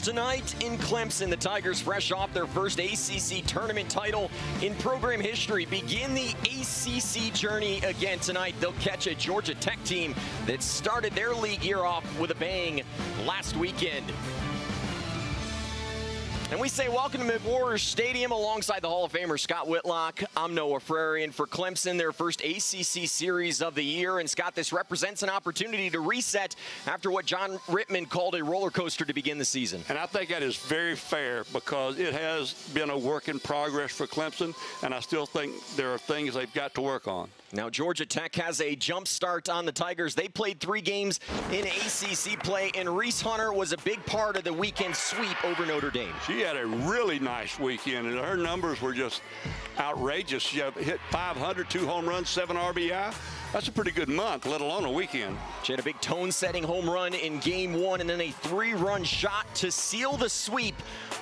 tonight in Clemson. The Tigers, fresh off their first ACC tournament title in program history, begin the ACC journey again tonight. They'll catch a Georgia Tech team that started their league year off with a bang last weekend. And we say welcome to McWhorters Stadium alongside the Hall of Famer Scott Whitlock. I'm Noah Frary, and for Clemson, their first ACC series of the year. And Scott, this represents an opportunity to reset after what John Rittman called a roller coaster to begin the season. And I think that is very fair because it has been a work in progress for Clemson, and I still think there are things they've got to work on. Now, Georgia Tech has a jump start on the Tigers. They played 3 games in ACC play, and Reese Hunter was a big part of the weekend sweep over Notre Dame. She had a really nice weekend, and her numbers were just outrageous. She hit 500, 2 home runs, 7 RBI. That's a pretty good month, let alone a weekend. She had a big tone-setting home run in Game 1 and then a 3-run shot to seal the sweep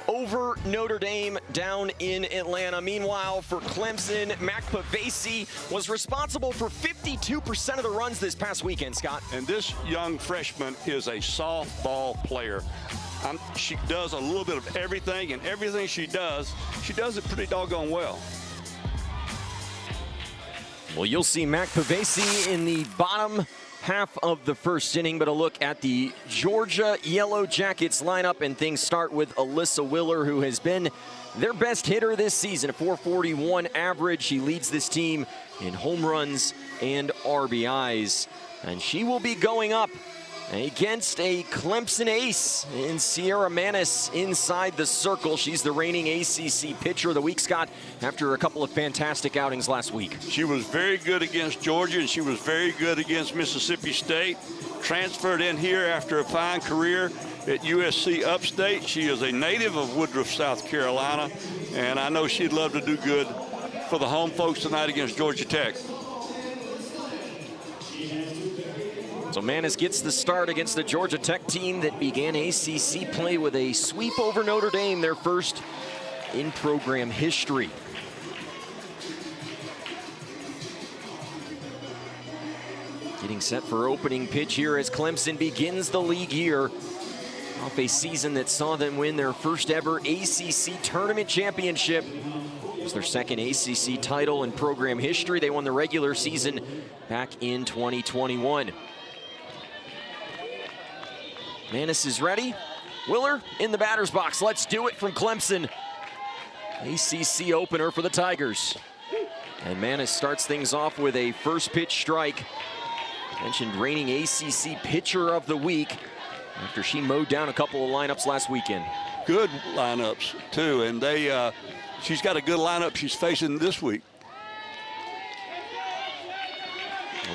over Notre Dame down in Atlanta. Meanwhile, for Clemson, Mac Pavesi was responsible for 52% of the runs this past weekend, Scott. And this young freshman is a softball player. She does a little bit of everything, and everything she does it pretty doggone well. Well, you'll see Mac Pavesi in the bottom half of the first inning, but a look at the Georgia Yellow Jackets lineup, and things start with Alyssa Willer, who has been their best hitter this season, a .441 average. She leads this team in home runs and RBIs, and she will be going up against a Clemson ace in Sierra Manis inside the circle. She's the reigning ACC pitcher of the week, Scott, after a couple of fantastic outings last week. She was very good against Georgia, and she was very good against Mississippi State. Transferred in here after a fine career at USC Upstate. She is a native of Woodruff, South Carolina, and I know she'd love to do good for the home folks tonight against Georgia Tech. So Manis gets the start against the Georgia Tech team that began ACC play with a sweep over Notre Dame, their first in program history. Getting set for opening pitch here as Clemson begins the league year off a season that saw them win their first ever ACC tournament championship. It was their second ACC title in program history. They won the regular season back in 2021. Manis is ready. Willer in the batter's box. Let's do it from Clemson. ACC opener for the Tigers. And Manis starts things off with a first pitch strike. Mentioned reigning ACC pitcher of the week after she mowed down a couple of lineups last weekend. Good lineups, too, and she's got a good lineup she's facing this week.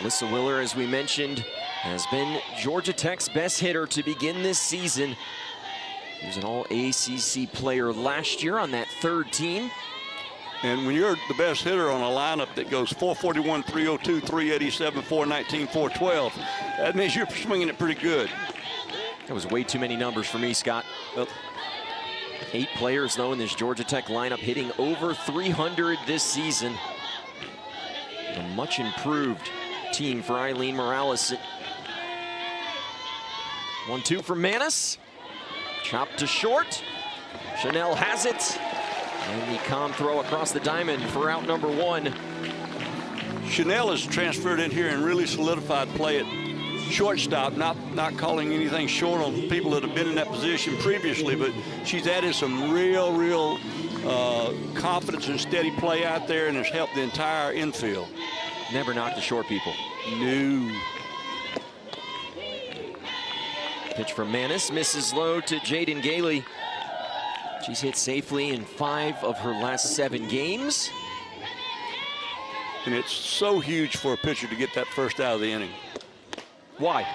Alyssa Willer, as we mentioned, has been Georgia Tech's best hitter to begin this season. He was an all-ACC player last year on that third team. And when you're the best hitter on a lineup that goes 441, 302, 387, 419, 412, that means you're swinging it pretty good. That was way too many numbers for me, Scott. 8 players, though, in this Georgia Tech lineup hitting over 300 this season. A much improved team for Eileen Morales. 1-2 from Manis. Chopped to short. Chanel has it. And the calm throw across the diamond for out number 1. Chanel has transferred in here and really solidified play at shortstop, not calling anything short on people that have been in that position previously, but she's added some real confidence and steady play out there, and has helped the entire infield. Never knocked the short people. No. Pitch from Manis, misses low to Jaden Gailey. She's hit safely in 5 of her last 7 games. And it's so huge for a pitcher to get that first out of the inning. Why?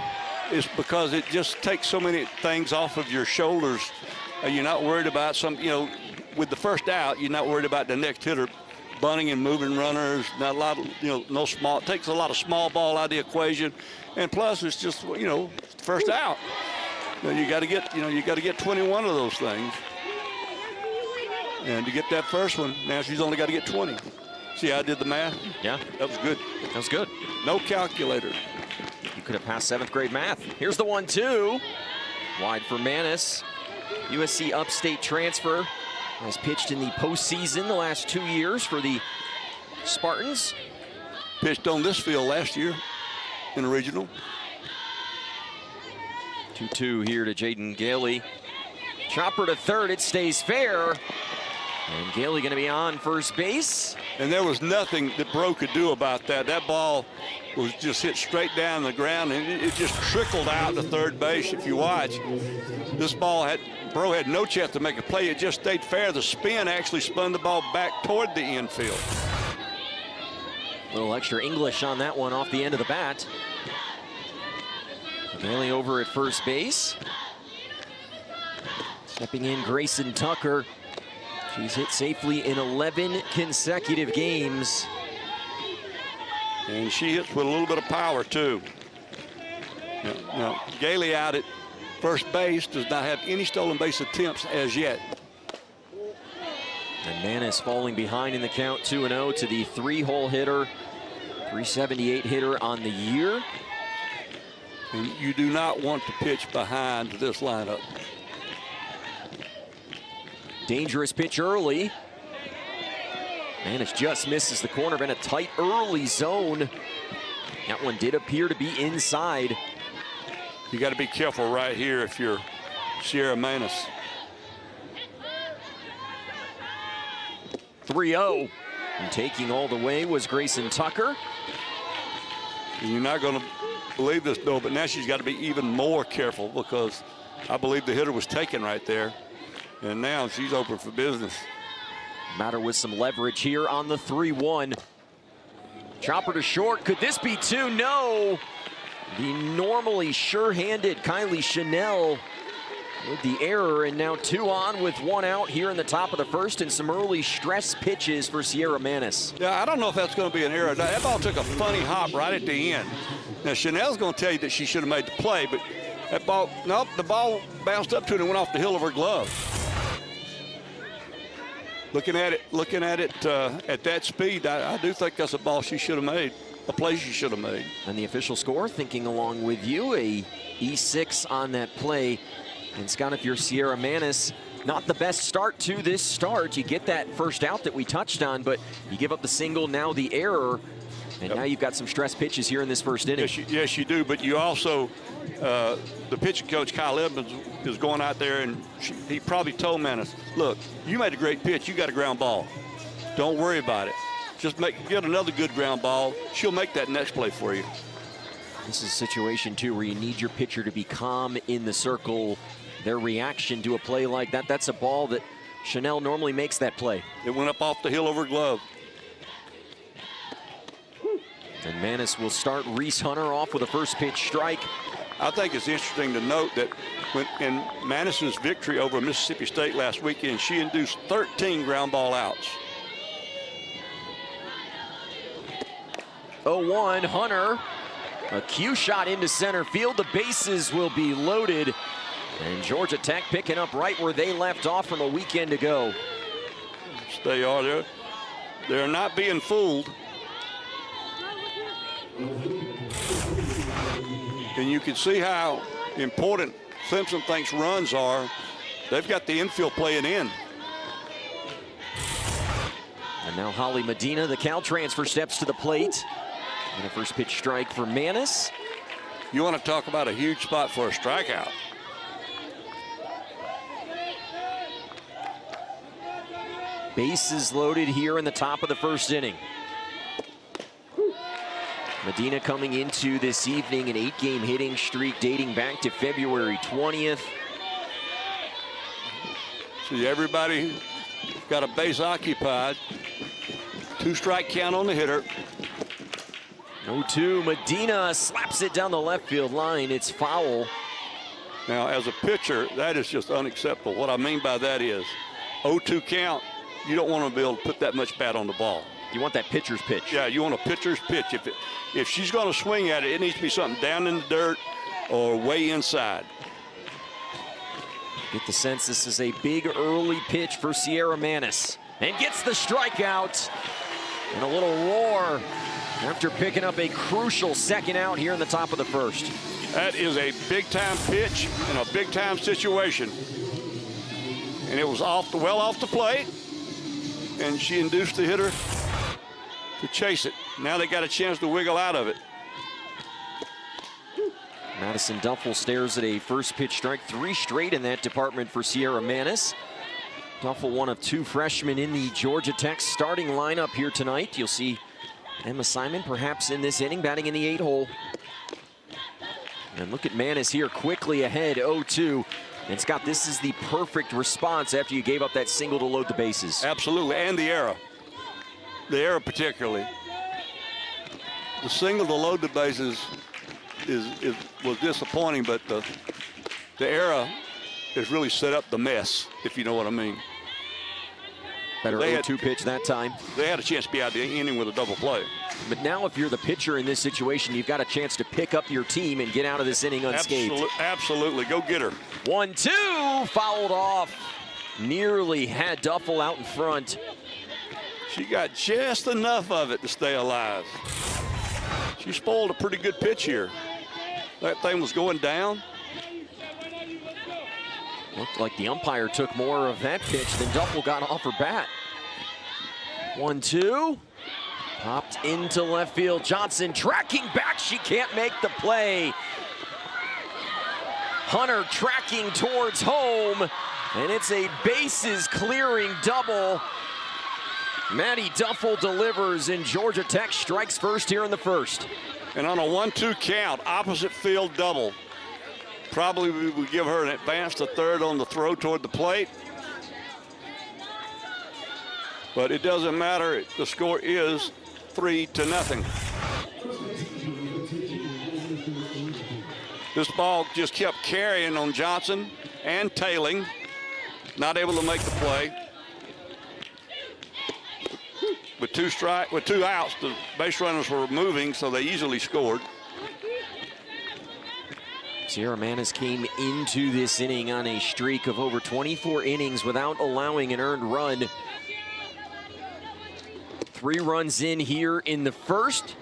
It's because it just takes so many things off of your shoulders. You're not worried about with the first out, you're not worried about the next hitter bunting and moving runners. Not a lot of, no small. It takes a lot of small ball out of the equation, and plus it's just, first out. You got to get 21 of those things, and to get that first one, now she's only got to get 20. See how I did the math? Yeah, that was good. That was good. No calculator. You could have passed 7th grade math. Here's the 1-2. Wide for Manis. USC upstate transfer, has pitched in the postseason the last 2 years for the Spartans. Pitched on this field last year in the regional. 2-2 here to Jaden Gailey. Chopper to third, it stays fair. And Gailey going to be on first base. And there was nothing that Bro could do about that. That ball was just hit straight down the ground, and it just trickled out to third base. If you watch, this ball Bro had no chance to make a play. It just stayed fair. The spin actually spun the ball back toward the infield. A little extra English on that one off the end of the bat. Gailey over at first base. Stepping in, Grayson Tucker. She's hit safely in 11 consecutive games. And she hits with a little bit of power, too. Now, Gailey out at first base does not have any stolen base attempts as yet. And Manis falling behind in the count, 2-0 to the 3-hole hitter. 378 hitter on the year. And you do not want to pitch behind this lineup. Dangerous pitch early. Manis just misses the corner. Been a tight early zone. That one did appear to be inside. You got to be careful right here if you're Sierra Manis. 3-0. And taking all the way was Grayson Tucker. And you're not going to believe this, though, but now she's got to be even more careful because I believe the hitter was taken right there. And now she's open for business. Matter with some leverage here on the 3-1. Chopper to short. Could this be two? No. The normally sure-handed Kylie Chanel with the error, and now 2 on with 1 out here in the top of the first, and some early stress pitches for Sierra Manis. Yeah, I don't know if that's going to be an error. That ball took a funny hop right at the end. Now, Chanel's going to tell you that she should have made the play, but that ball, nope, the ball bounced up to it and went off the heel of her glove. Looking at it at that speed, I do think that's a ball she should have made, a play she should have made. And the official score, thinking along with you, a E6 on that play. And Scott, if you're Sierra Manis, not the best start to this start. You get that first out that we touched on, but you give up the single, now the error. And now you've got some stress pitches here in this first inning. Yes, you do, but you also, the pitching coach, Kyle Evans, is going out there, and he probably told Manis, look, you made a great pitch. You got a ground ball. Don't worry about it. Just get another good ground ball. She'll make that next play for you. This is a situation, too, where you need your pitcher to be calm in the circle. Their reaction to a play like that, that's a ball that Chanel normally makes that play. It went up off the heel of her glove. And Manis will start Reese Hunter off with a first pitch strike. I think it's interesting to note that in Manis's victory over Mississippi State last weekend, she induced 13 ground ball outs. 0-1, Hunter. A cue shot into center field. The bases will be loaded. And Georgia Tech picking up right where they left off from a weekend ago. Yes, they are. They're not being fooled. And you can see how important Clemson thinks runs are. They've got the infield playing in. And now Holly Medina, the Cal transfer, steps to the plate. And a first pitch strike for Manis. You want to talk about a huge spot for a strikeout. Bases loaded here in the top of the first inning. Medina coming into this evening an 8-game hitting streak dating back to February 20th. See, everybody got a base occupied. 2-strike count on the hitter. 0-2, Medina slaps it down the left field line. It's foul. Now, as a pitcher, that is just unacceptable. What I mean by that is 0-2 count, you don't want to be able to put that much bat on the ball. You want that pitcher's pitch. Yeah, you want a pitcher's pitch. If she's going to swing at it, it needs to be something down in the dirt or way inside. Get the sense this is a big early pitch for Sierra Manis. And gets the strikeout. And a little roar after picking up a crucial second out here in the top of the first. That is a big-time pitch in a big-time situation. And it was well off the plate, and she induced the hitter to chase it. Now they got a chance to wiggle out of it. Madison Duffel stares at a first pitch strike, 3 straight in that department for Sierra Manis. Duffel, one of 2 freshmen in the Georgia Tech starting lineup here tonight. You'll see Emma Simon perhaps in this inning, batting in the 8 hole. And look at Manis here, quickly ahead, 0-2. And Scott, this is the perfect response after you gave up that single to load the bases. Absolutely, and the error. The error particularly. The single to load the bases was disappointing, but the error has really set up the mess, if you know what I mean. Better 0-2 pitch that time. They had a chance to be out the inning with a double play. But now if you're the pitcher in this situation, you've got a chance to pick up your team and get out of this inning unscathed. Absolutely. Go get her. 1-2, fouled off. Nearly had Duffel out in front. She got just enough of it to stay alive. She spoiled a pretty good pitch here. That thing was going down. Looked like the umpire took more of that pitch than Duffel got off her bat. 1-2. Popped into left field. Johnson tracking back. She can't make the play. Hunter tracking towards home. And it's a bases clearing double. Maddie Duffel delivers, and Georgia Tech strikes first here in the first. And on a 1-2 count, opposite field double. Probably we would give her an advance to third on the throw toward the plate. But it doesn't matter. The score is 3-0. This ball just kept carrying on Johnson and tailing. Not able to make the play. With 2 outs, the base runners were moving, so they easily scored. Sierra Manis came into this inning on a streak of over 24 innings without allowing an earned run. 3 runs in here in the first.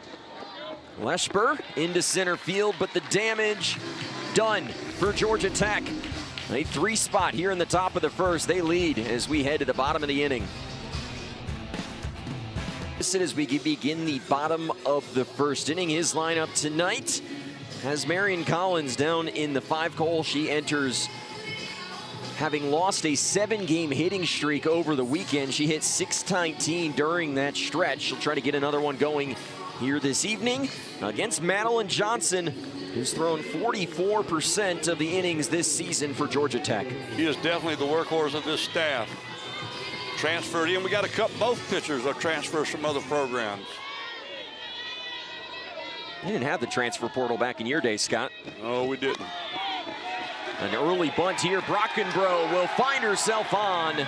Leshper into center field, but the damage done for Georgia Tech. A 3 spot here in the top of the first. They lead as we head to the bottom of the inning. As we begin the bottom of the first inning, his lineup tonight has Marion Collins down in the 5 hole. She enters having lost a 7-game hitting streak over the weekend. She hit .619 during that stretch. She'll try to get another one going here this evening against Madeline Johnson, who's thrown 44% of the innings this season for Georgia Tech. He is definitely the workhorse of this staff. Transferred in. We got to cut both pitchers are transfers from other programs. You didn't have the transfer portal back in your day, Scott. No, we didn't. An early bunt here. Brockenbrough will find herself on.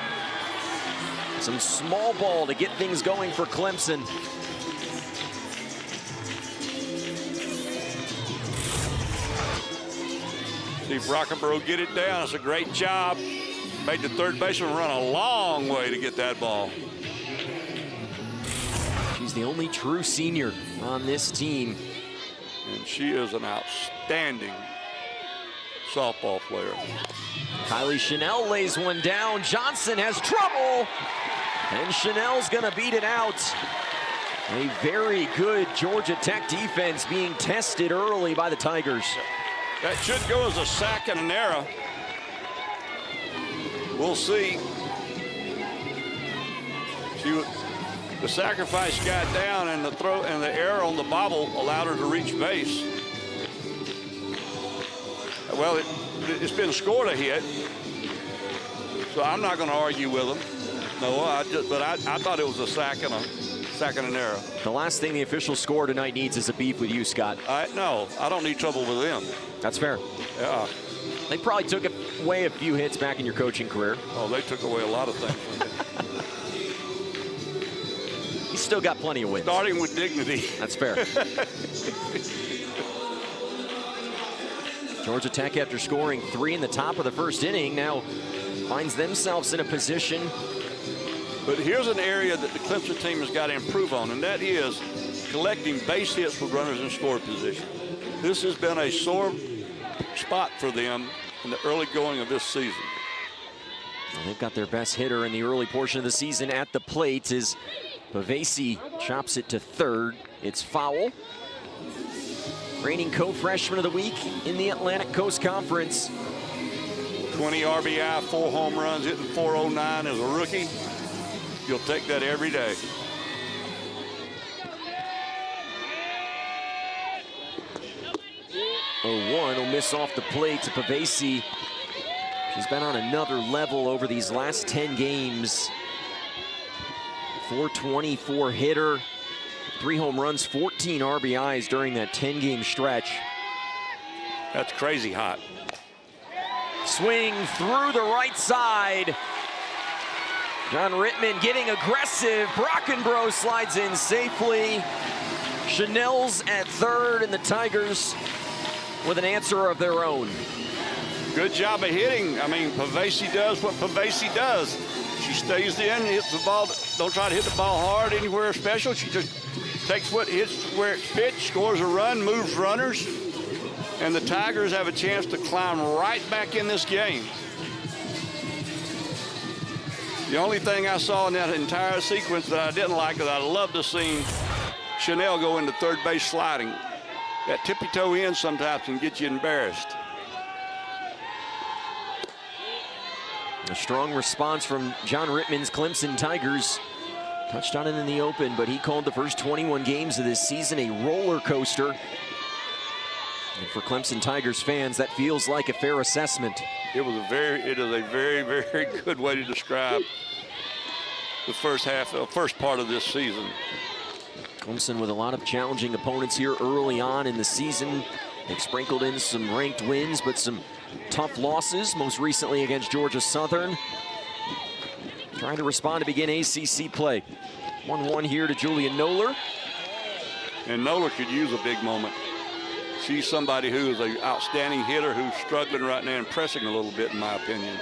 Some small ball to get things going for Clemson. See Brockenbrough get it down. It's a great job. Made the third baseman run a long way to get that ball. She's the only true senior on this team. And she is an outstanding softball player. Kylie Chanel lays one down. Johnson has trouble. And Chanel's gonna beat it out. A very good Georgia Tech defense being tested early by the Tigers. That should go as a sack and an error. We'll see. The sacrifice got down, and the throw and the error on the bobble allowed her to reach base. Well, it's been scored a hit, so I'm not going to argue with them. No, but I thought it was a sack and an error. The last thing the official score tonight needs is a beef with you, Scott. No, I don't need trouble with them. That's fair. Yeah. They probably took away a few hits back in your coaching career. Oh, they took away a lot of things. He's still got plenty of wins. Starting with dignity. That's fair. Georgia Tech, after scoring 3 in the top of the first inning, now finds themselves in a position. But here's an area that the Clemson team has got to improve on, and that is collecting base hits with runners in score position. This has been a sore spot for them in the early going of this season. Well, they've got their best hitter in the early portion of the season at the plate as Pavesi chops it to third. It's foul. Reigning co-freshman of the week in the Atlantic Coast Conference. 20 RBI, 4 home runs, hitting .409 as a rookie. You'll take that every day. One will miss off the plate to Pavesi. She's been on another level over these last 10 games. 424 hitter, 3 home runs, 14 RBIs during that 10-game stretch. That's crazy hot. Swing through the right side. John Rittman getting aggressive. Brockenbrough slides in safely. Chanel's at third, and the Tigers with an answer of their own. Good job of hitting. I mean, Pavesi does what Pavesi does. She stays in, hits the ball. Don't try to hit the ball hard anywhere special. She just takes what hits where it's pitched, scores a run, moves runners. And the Tigers have a chance to climb right back in this game. The only thing I saw in that entire sequence that I didn't like is I'd love to see Chanel go into third base sliding. That tippy-toe in sometimes can get you embarrassed. A strong response from John Rittman's Clemson Tigers. Touched on it in the open, but he called the first 21 games of this season a roller coaster. And for Clemson Tigers fans, that feels like a fair assessment. It is a very, very good way to describe the first part of this season. Clemson with a lot of challenging opponents here early on in the season. They've sprinkled in some ranked wins, but some tough losses, most recently against Georgia Southern. Trying to respond to begin ACC play. 1-1 here to Julia Noller. And Noller could use a big moment. She's somebody who is an outstanding hitter who's struggling right now and pressing a little bit, in my opinion.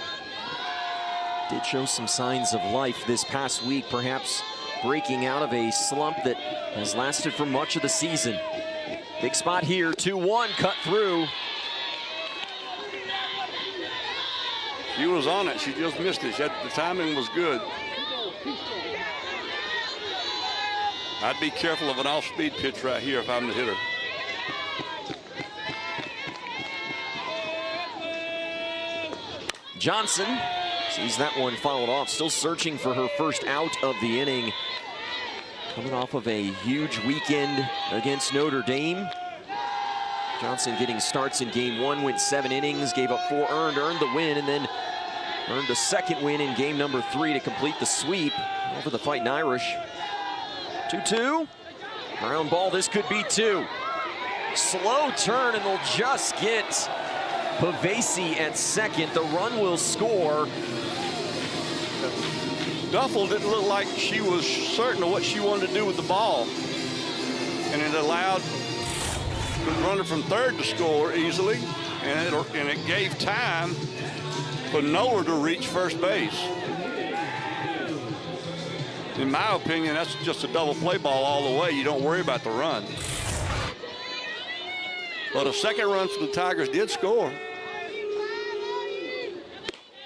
Did show some signs of life this past week, perhaps breaking out of a slump that has lasted for much of the season. Big spot here, 2-1, cut through. She was on it, she just missed it. The timing was good. I'd be careful of an off-speed pitch right here if I'm the hitter. Johnson sees that one fouled off, still searching for her first out of the inning. Coming off of a huge weekend against Notre Dame. Johnson getting starts in game 1, went 7 innings, gave up 4 earned the win, and then earned a second win in game number 3 to complete the sweep over the Fighting Irish. 2-2, ground ball, this could be 2. Slow turn, and they'll just get Pavesi at second. The run will score. Duffel didn't look like she was certain of what she wanted to do with the ball. And it allowed the runner from third to score easily. And it gave time for Noller to reach first base. In my opinion, that's just a double play ball all the way. You don't worry about the run. But a second run for the Tigers did score.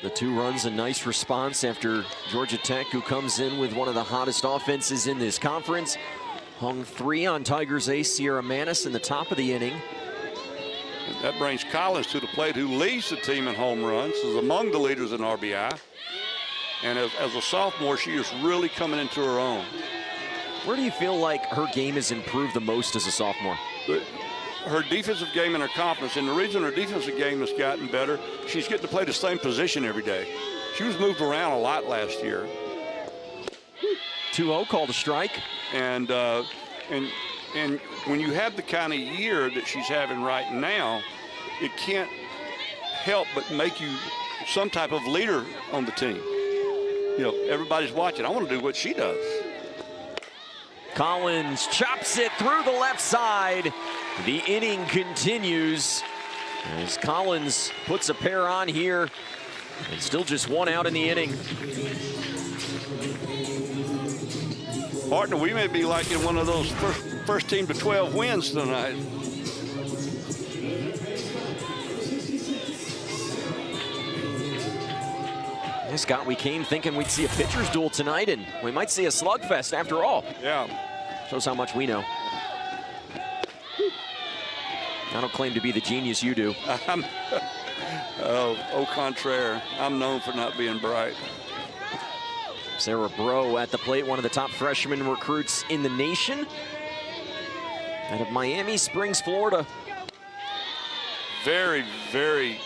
The 2 runs, a nice response after Georgia Tech, who comes in with one of the hottest offenses in this conference. Hung 3 on Tigers ace Sierra Manis in the top of the inning. And that brings Collins to the plate, who leads the team in home runs, is among the leaders in RBI. And as a sophomore, she is really coming into her own. Where do you feel like her game has improved the most as a sophomore? Her defensive game and her confidence. And the reason her defensive game has gotten better, she's getting to play the same position every day. She was moved around a lot last year. 2-0, called a strike. And when you have the kind of year that she's having right now, it can't help but make you some type of leader on the team. You know, everybody's watching. I want to do what she does. Collins chops it through the left side. The inning continues as Collins puts a pair on here, and still just 1 out in the inning. Partner, we may be like in one of those first team to 12 wins tonight. Scott, we came thinking we'd see a pitcher's duel tonight, and we might see a slugfest after all. Yeah. Shows how much we know. I don't claim to be the genius you do. Au contraire, I'm known for not being bright. Sarah Bro at the plate, one of the top freshman recruits in the nation. Out of Miami Springs, Florida. Very, very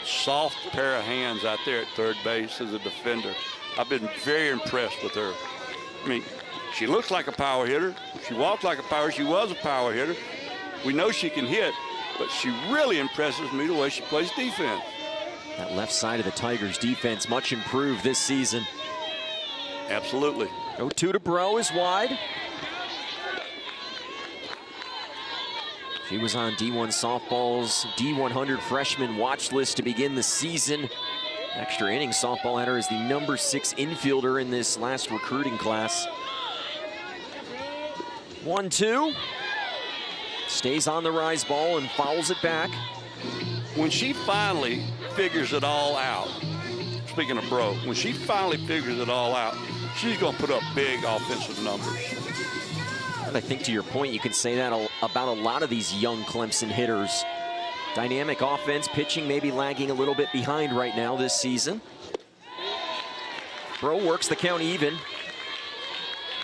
soft pair of hands out there at third base as a defender. I've been very impressed with her. I mean, she looks like a power hitter. She walks like a power. She was a power hitter. We know she can hit, but she really impresses me the way she plays defense. That left side of the Tigers defense much improved this season. Absolutely. 0-2 to Bro is wide. She was on D1 Softball's D100 freshman watch list to begin the season. Extra innings softball had her as the number 6 infielder in this last recruiting class. 1-2. Stays on the rise ball and fouls it back. When she finally figures it all out, speaking of Bro, when she finally figures it all out, she's going to put up big offensive numbers. And I think to your point, you can say that about a lot of these young Clemson hitters. Dynamic offense, pitching maybe lagging a little bit behind right now this season. Bro works the count even.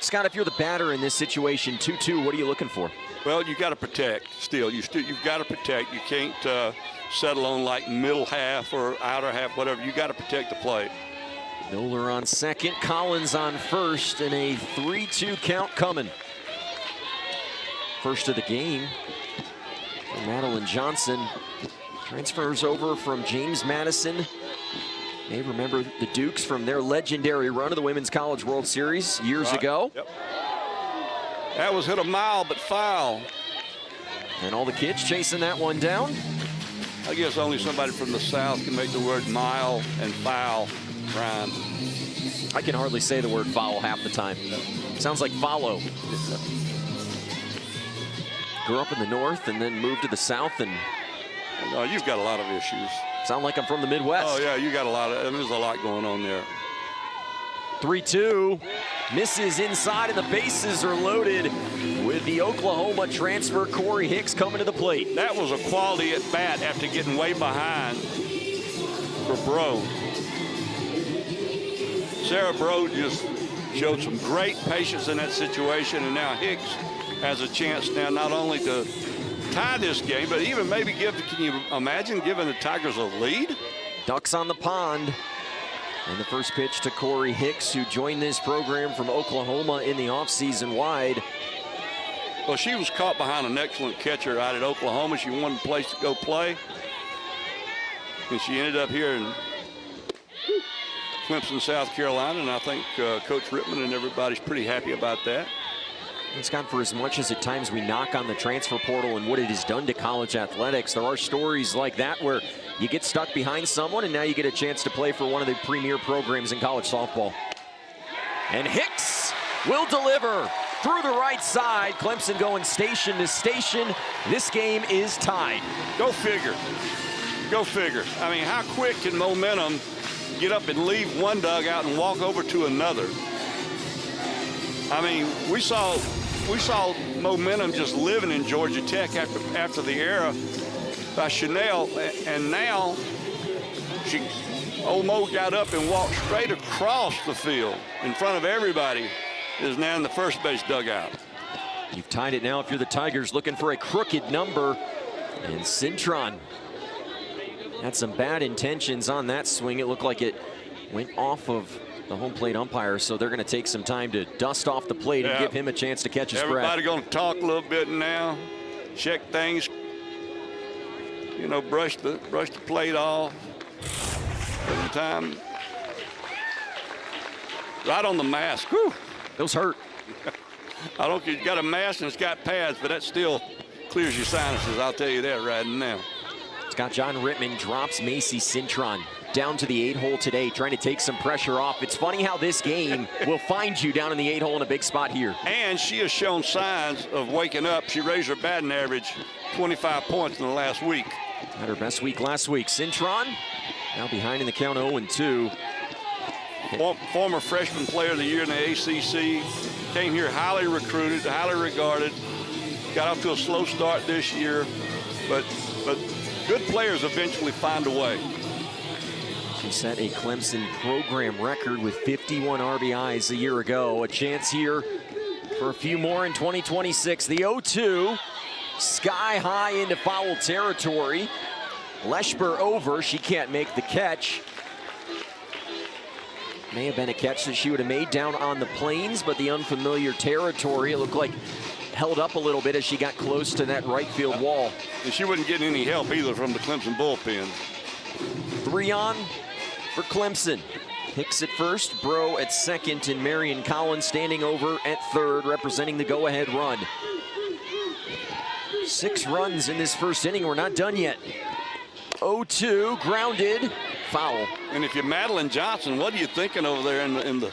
Scott, if you're the batter in this situation, 2-2, what are you looking for? Well, you got to protect still. You've got to protect. You can't settle on like middle half or outer half, whatever. You got to protect the plate. Noller on second, Collins on first, and a 3-2 count coming. First of the game. Madeline Johnson transfers over from James Madison. You may remember the Dukes from their legendary run of the Women's College World Series years ago. Yep. That was hit a mile, but foul. And all the kids chasing that one down. I guess only somebody from the South can make the word mile and foul rhyme. I can hardly say the word foul half the time. Sounds like follow. Grew up in the North and then moved to the South, and you've got a lot of issues. Sound like I'm from the Midwest. Oh yeah, you got a lot of. There's a lot going on there. 3-2, misses inside, and the bases are loaded with the Oklahoma transfer Corey Hicks coming to the plate. That was a quality at bat after getting way behind for Bro. Sarah Bro just showed some great patience in that situation, and now Hicks has a chance now not only to tie this game, but even maybe can you imagine giving the Tigers a lead? Ducks on the pond. And the first pitch to Corey Hicks, who joined this program from Oklahoma in the offseason wide. Well, she was caught behind an excellent catcher out at Oklahoma. She wanted a place to go play. And she ended up here in Clemson, South Carolina, and I think Coach Rittman and everybody's pretty happy about that. And Scott, for as much as at times we knock on the transfer portal and what it has done to college athletics, there are stories like that where you get stuck behind someone and now you get a chance to play for one of the premier programs in college softball. And Hicks will deliver through the right side. Clemson going station to station. This game is tied. Go figure. Go figure. I mean, how quick can momentum get up and leave one dugout and walk over to another? I mean, we saw momentum just living in Georgia Tech after the era by Chanel, and now Old Mo got up and walked straight across the field in front of everybody, is now in the first base dugout. You've tied it now if you're the Tigers looking for a crooked number, and Cintron had some bad intentions on that swing. It looked like it went off of the home plate umpire, so they're going to take some time to dust off the plate and give him a chance to catch his breath. Everybody going to talk a little bit now, check things, you know, brush the plate off. Every time, right on the mask. Whew. Those hurt. I don't care. You got a mask and it's got pads, but that still clears your sinuses. I'll tell you that right now. Scott, John Rittman drops Macy Cintron down to the 8-hole today, trying to take some pressure off. It's funny how this game will find you down in the 8-hole in a big spot here. And she has shown signs of waking up. She raised her batting average 25 points in the last week. Had her best week last week. Cintron now behind in the count 0-2. Former freshman player of the year in the ACC. Came here highly recruited, highly regarded. Got off to a slow start this year, but good players eventually find a way. She set a Clemson program record with 51 RBIs a year ago. A chance here for a few more in 2026. The 0-2, sky high into foul territory. Leshber over, she can't make the catch. May have been a catch that she would have made down on the plains, but the unfamiliar territory, it looked like held up a little bit as she got close to that right field wall. And she wasn't getting any help either from the Clemson bullpen. 3 on for Clemson. Hicks at first, Bro at second, and Marion Collins standing over at third, representing the go-ahead run. 6 runs in this first inning. We're not done yet. 0-2, grounded, foul. And if you're Madeline Johnson, what are you thinking over there in the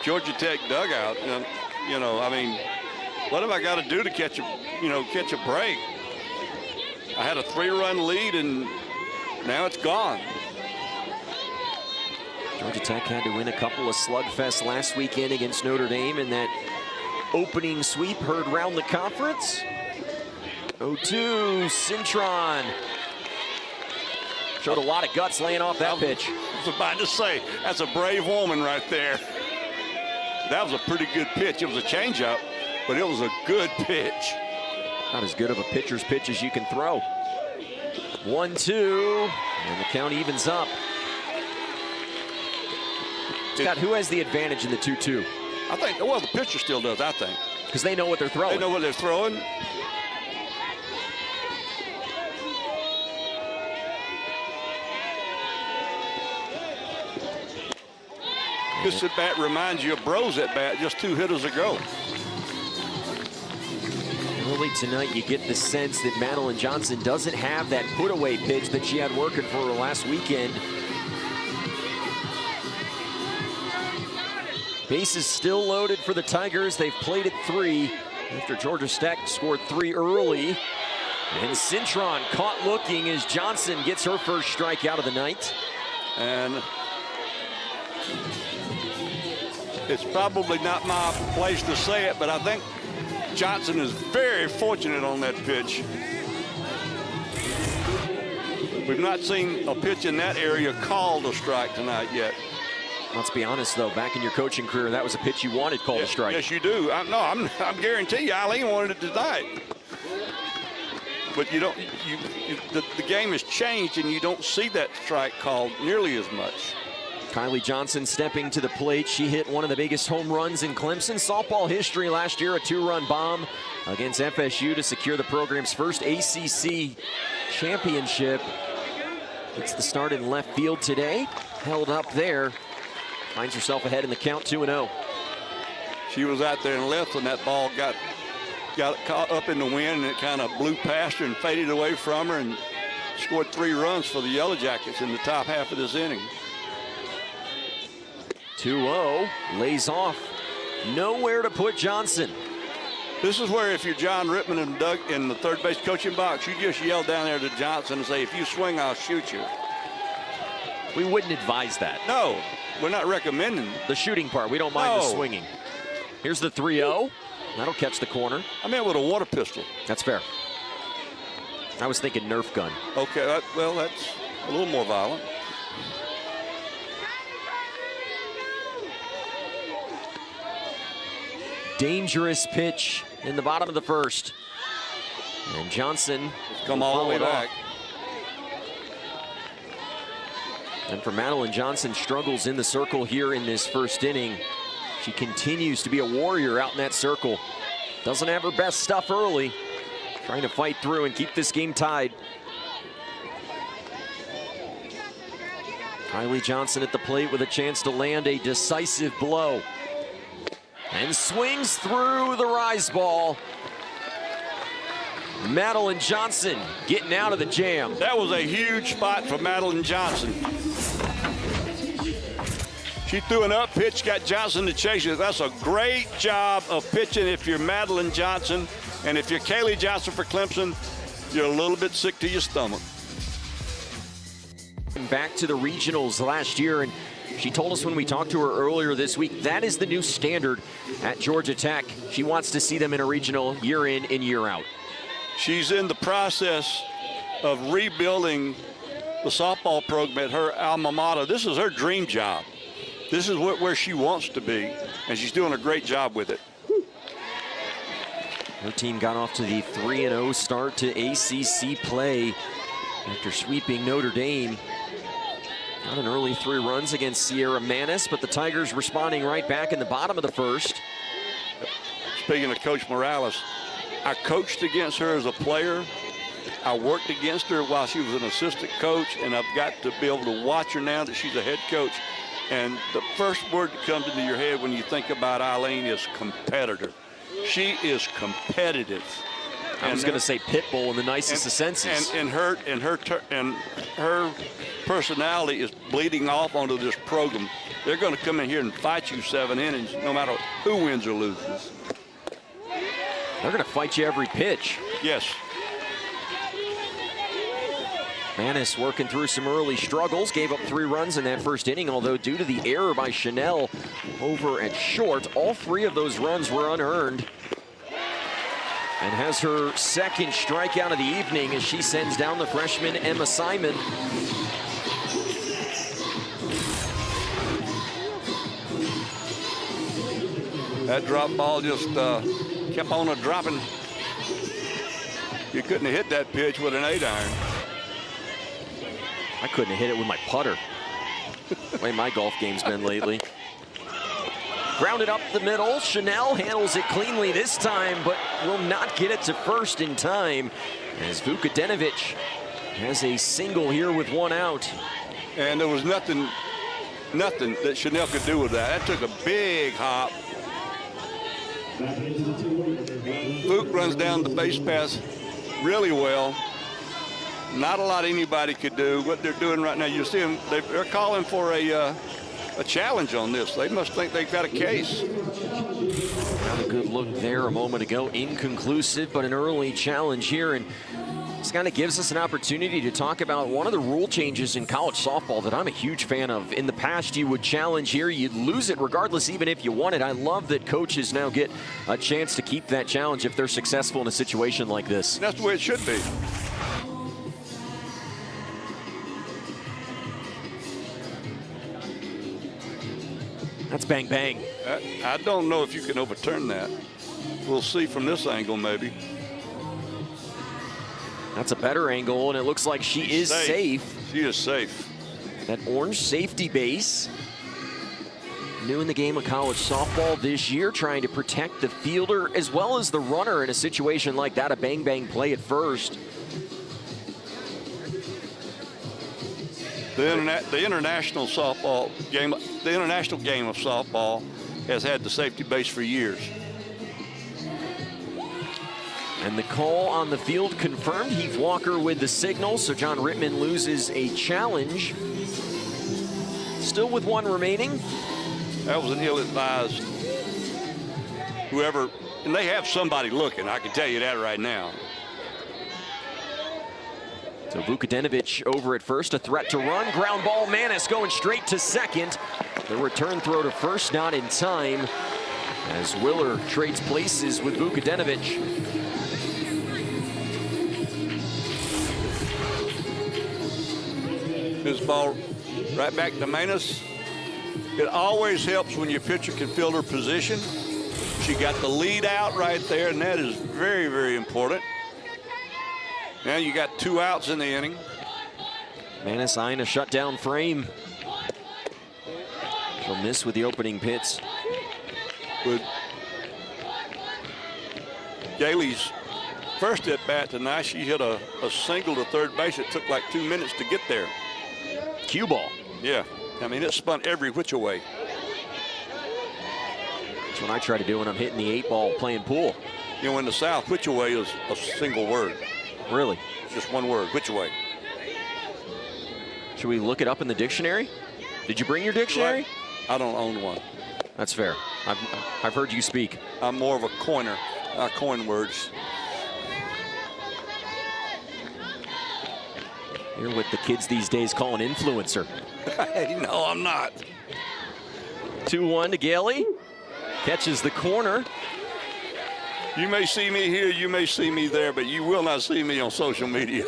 Georgia Tech dugout? You know, I mean, what have I got to do to catch a break? I had a 3-run lead, and now it's gone. Georgia Tech had to win a couple of slugfests last weekend against Notre Dame in that opening sweep heard round the conference. 0-2, Cintron. Showed a lot of guts laying off that pitch. I was about to say, that's a brave woman right there. That was a pretty good pitch. It was a changeup, but it was a good pitch. Not as good of a pitcher's pitch as you can throw. 1-2, and the count evens up. Scott, who has the advantage in the 2-2? I think, well, the pitcher still does, I think. Because they know what they're throwing. They know what they're throwing. This at bat reminds you of Bro's at bat just 2 hitters ago. Early tonight, you get the sense that Madeline Johnson doesn't have that put-away pitch that she had working for her last weekend. Bases still loaded for the Tigers. They've played at 3 after Georgia Tech scored 3 early. And Cintron caught looking as Johnson gets her first strikeout of the night. And it's probably not my place to say it, but I think Johnson is very fortunate on that pitch. We've not seen a pitch in that area called a strike tonight yet. Let's be honest, though, back in your coaching career, that was a pitch you wanted called a strike. Yes, you do. I'm guarantee you, Eileen wanted it tonight. But you don't. The game has changed, and you don't see that strike called nearly as much. Kylie Johnson stepping to the plate. She hit one of the biggest home runs in Clemson softball history last year, a 2-run bomb against FSU to secure the program's first ACC championship. It's the start in left field today. Held up there. Finds herself ahead in the count, 2-0. She was out there and left, and that ball got caught up in the wind, and it kind of blew past her and faded away from her, and scored 3 runs for the Yellow Jackets in the top half of this inning. 2-0, lays off. Nowhere to put Johnson. This is where if you're John Rittman and Doug in the third base coaching box, you just yell down there to Johnson and say, if you swing, I'll shoot you. We wouldn't advise that. No, we're not recommending the shooting part. We don't mind the swinging. Here's the 3-0. That'll catch the corner. I meant with a water pistol. That's fair. I was thinking Nerf gun. Okay, well, that's a little more violent. Dangerous pitch in the bottom of the first. And Johnson come all the way back. And for Madeline Johnson, struggles in the circle here in this first inning. She continues to be a warrior out in that circle. Doesn't have her best stuff early. Trying to fight through and keep this game tied. Kylie Johnson at the plate with a chance to land a decisive blow. And swings through the rise ball. Madeline Johnson getting out of the jam. That was a huge spot for Madeline Johnson. She threw an up pitch, got Johnson to chase it. That's a great job of pitching if you're Madeline Johnson. And if you're Kaylee Johnson for Clemson, you're a little bit sick to your stomach. Back to the regionals last year, and She told us when we talked to her earlier this week, that is the new standard at Georgia Tech. She wants to see them in a regional year in and year out. She's in the process of rebuilding the softball program at her alma mater. This is her dream job. This is where she wants to be, and she's doing a great job with it. Her team got off to the 3-0 start to ACC play after sweeping Notre Dame. Got an early 3 runs against Sierra Manis, but the Tigers responding right back in the bottom of the first. Speaking of Coach Morales, I coached against her as a player. I worked against her while she was an assistant coach, and I've got to be able to watch her now that she's a head coach. And the first word that comes into your head when you think about Eileen is competitor. She is competitive. I was going to say pit bull in the nicest of senses. And her personality is bleeding off onto this program. They're going to come in here and fight you 7 innings, no matter who wins or loses. They're going to fight you every pitch. Yes. Manis working through some early struggles, gave up 3 runs in that first inning, although due to the error by Chanel over at short, all 3 of those runs were unearned. And has her second strikeout of the evening as she sends down the freshman Emma Simon. That drop ball just kept on dropping. You couldn't have hit that pitch with an 8-iron. I couldn't have hit it with my putter. The way my golf game's been lately. Grounded up the middle. Chanel handles it cleanly this time, but will not get it to first in time as Vukadinovic has a single here with 1 out. And there was nothing that Chanel could do with that. That took a big hop. Luke runs down the base pass really well. Not a lot anybody could do. What they're doing right now, you see them, they're calling for a challenge on this. They must think they've got a case. Got a good look there a moment ago. Inconclusive, but an early challenge here. And this kind of gives us an opportunity to talk about one of the rule changes in college softball that I'm a huge fan of. In the past, you would challenge here, you'd lose it regardless, even if you won it. I love that coaches now get a chance to keep that challenge if they're successful in a situation like this. That's the way it should be. That's bang, bang. I don't know if you can overturn that. We'll see from this angle, maybe. That's a better angle, and it looks like she is safe. She is safe. That orange safety base. New in the game of college softball this year, trying to protect the fielder as well as the runner in a situation like that, a bang, bang play at first. The international softball game, the international game of softball has had the safety base for years. And the call on the field confirmed. Heath Walker with the signal, so John Rittman loses a challenge. Still with 1 remaining. That was an ill-advised. Whoever, and they have somebody looking, I can tell you that right now. So Vukadinovic over at first, a threat to run. Ground ball, Manis going straight to second. The return throw to first not in time as Willer trades places with Vukadinovic. This ball right back to Manis. It always helps when your pitcher can field her position. She got the lead out right there, and that is very, very important. Now you got 2 outs in the inning. Manis eyeing a shutdown frame. She'll miss with the opening pitch. With Gailey's first at bat tonight, she hit a single to third base. It took like 2 minutes to get there. Cue ball. Yeah, I mean, it spun every which way. That's what I try to do when I'm hitting the 8-ball playing pool. You know, in the South, which way is a single word. Really? It's just 1 word, which way. Should we look it up in the dictionary? Did you bring your dictionary? I don't own one. That's fair. I've heard you speak. I'm more of a coiner. I coin words. You're what the kids these days call an influencer. No, I'm not. 2-1 to Gailey. Catches the corner. You may see me here, you may see me there, but you will not see me on social media.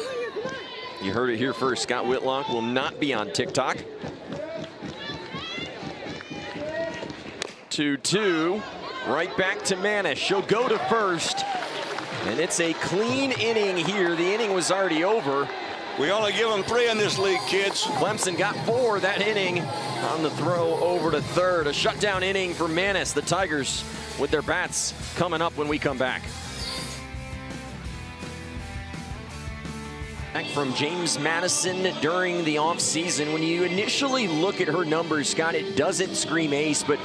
You heard it here first. Scott Whitlock will not be on TikTok. 2-2. Right back to Manish. She'll go to first. And it's a clean inning here. The inning was already over. We only give them 3 in this league, kids. Clemson got 4 that inning on the throw over to third. A shutdown inning for Manis. The Tigers with their bats coming up when we come back. Back from James Madison during the offseason. When you initially look at her numbers, Scott, it doesn't scream ace, but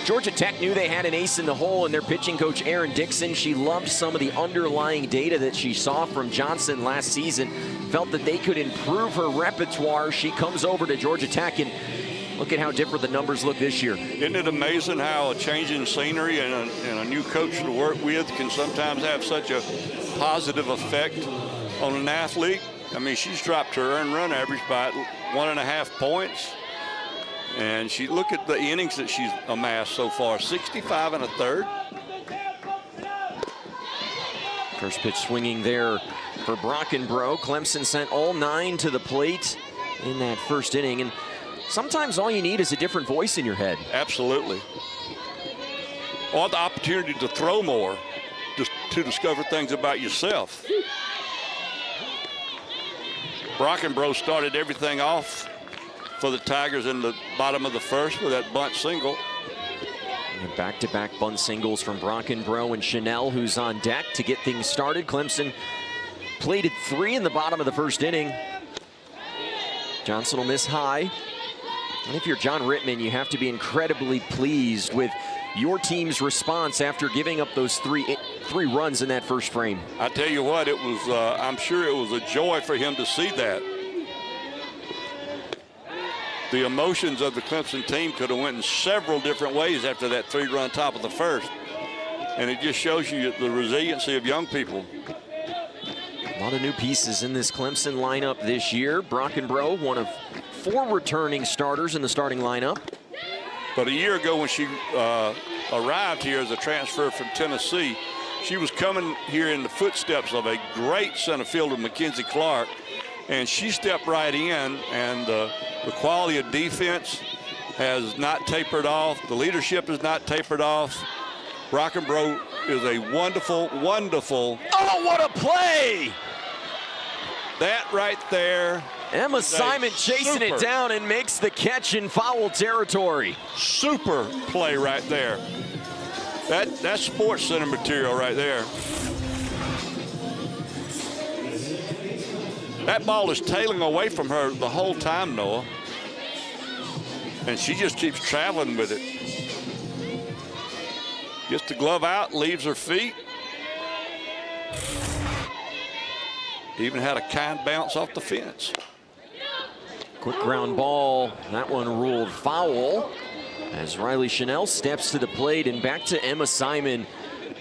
Georgia Tech knew they had an ace in the hole, and their pitching coach, Erin Dixon, she loved some of the underlying data that she saw from Johnson last season, felt that they could improve her repertoire. She comes over to Georgia Tech, and look at how different the numbers look this year. Isn't it amazing how a change in scenery and a new coach to work with can sometimes have such a positive effect on an athlete? I mean, she's dropped her earned run average by 1.5 points. And look at the innings that she's amassed so far, 65 1/3. First pitch swinging there for Brockenbrough. Clemson sent all 9 to the plate in that first inning. And sometimes all you need is a different voice in your head. Absolutely. Or the opportunity to throw more, just to discover things about yourself. Brockenbrough started everything off for the Tigers in the bottom of the first with that bunt single. Back-to-back bunt singles from Brockenbrough and Chanel, who's on deck to get things started. Clemson plated 3 in the bottom of the first inning. Johnson will miss high. And if you're John Rittman, you have to be incredibly pleased with your team's response after giving up those three runs in that first frame. I tell you what, it was. I'm sure it was a joy for him to see that. The emotions of the Clemson team could have went in several different ways after that 3-run top of the first. And it just shows you the resiliency of young people. A lot of new pieces in this Clemson lineup this year. Brockenbrough, one of 4 returning starters in the starting lineup. But a year ago when she arrived here as a transfer from Tennessee, she was coming here in the footsteps of a great center fielder, Mackenzie Clark. And she stepped right in, and the quality of defense has not tapered off. The leadership has not tapered off. Brockenbrough is a wonderful, wonderful. Oh, what a play! That right there. Emma Simon chasing it down and makes the catch in foul territory. Super play right there. That's Sports Center material right there. That ball is tailing away from her the whole time, Noah. And she just keeps traveling with it. Gets the glove out, leaves her feet. Even had a kind bounce off the fence. Quick ground ball. That one ruled foul as Riley Chanel steps to the plate, and back to Emma Simon.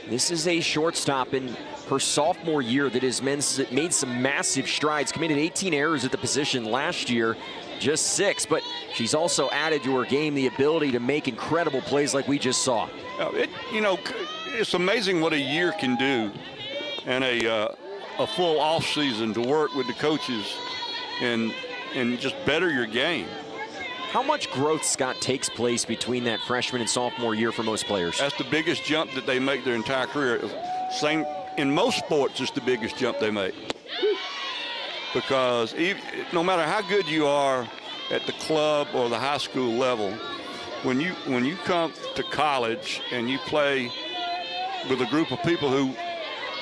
This is a shortstop in her sophomore year that has made some massive strides, committed 18 errors at the position last year, just 6, but she's also added to her game the ability to make incredible plays like we just saw. It's amazing what a year can do, and a full off season to work with the coaches and just better your game. How much growth, Scott, takes place between that freshman and sophomore year for most players? That's the biggest jump that they make their entire career. Same in most sports, it's the biggest jump they make. Because no matter how good you are at the club or the high school level, when you come to college and you play with a group of people who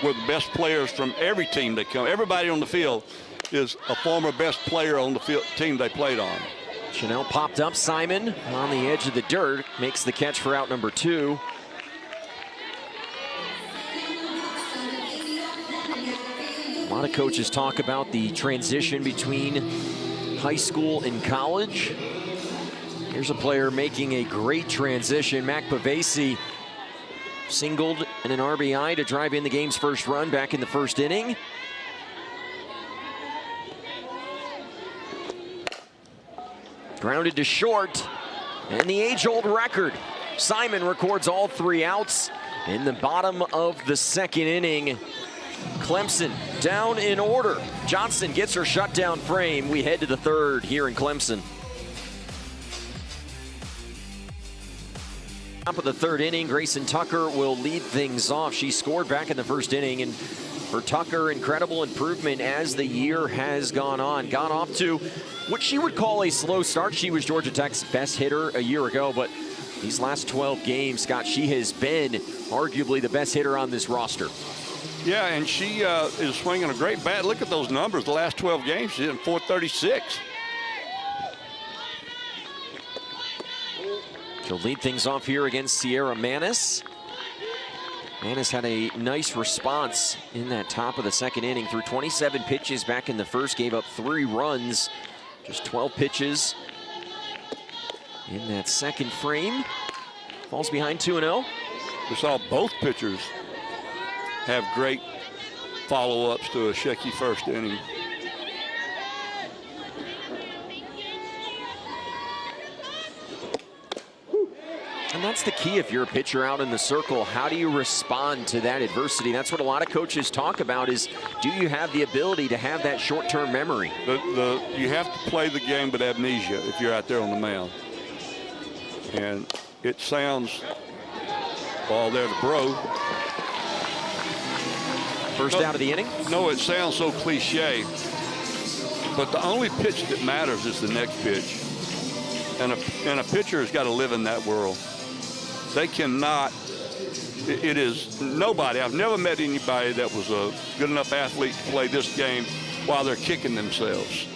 were the best players from every team they come, everybody on the field is a former best player on the field, team they played on. Chanel popped up. Simon on the edge of the dirt makes the catch for out number 2. A lot of coaches talk about the transition between high school and college. Here's a player making a great transition. Mac Pavesi singled and an RBI to drive in the game's first run back in the first inning. Grounded to short. And the age-old record. Simon records all 3 outs in the bottom of the 2nd inning. Clemson down in order. Johnson gets her shutdown frame. We head to the 3rd here in Clemson. Top of the 3rd inning, Grayson Tucker will lead things off. She scored back in the 1st inning, and for Tucker, incredible improvement as the year has gone on. Got off to what she would call a slow start. She was Georgia Tech's best hitter a year ago, but these last 12 games, Scott, she has been arguably the best hitter on this roster. Yeah, and she is swinging a great bat. Look at those numbers. The last 12 games, she's hitting .436. She'll lead things off here against Sierra Manis. Manis had a nice response in that top of the 2nd inning. Threw 27 pitches back in the 1st, gave up 3 runs. Just 12 pitches in that 2nd frame. Falls behind 2-0. We saw both pitchers have great follow-ups to a shaky 1st inning. And that's the key if you're a pitcher out in the circle. How do you respond to that adversity? That's what a lot of coaches talk about is, do you have the ability to have that short-term memory? You have to play the game with amnesia if you're out there on the mound. And it sounds, ball there to Bro. First out of the inning? No, it sounds so cliche. But the only pitch that matters is the next pitch. And a pitcher has got to live in that world. They cannot, it is nobody, I've never met anybody that was a good enough athlete to play this game while they're kicking themselves.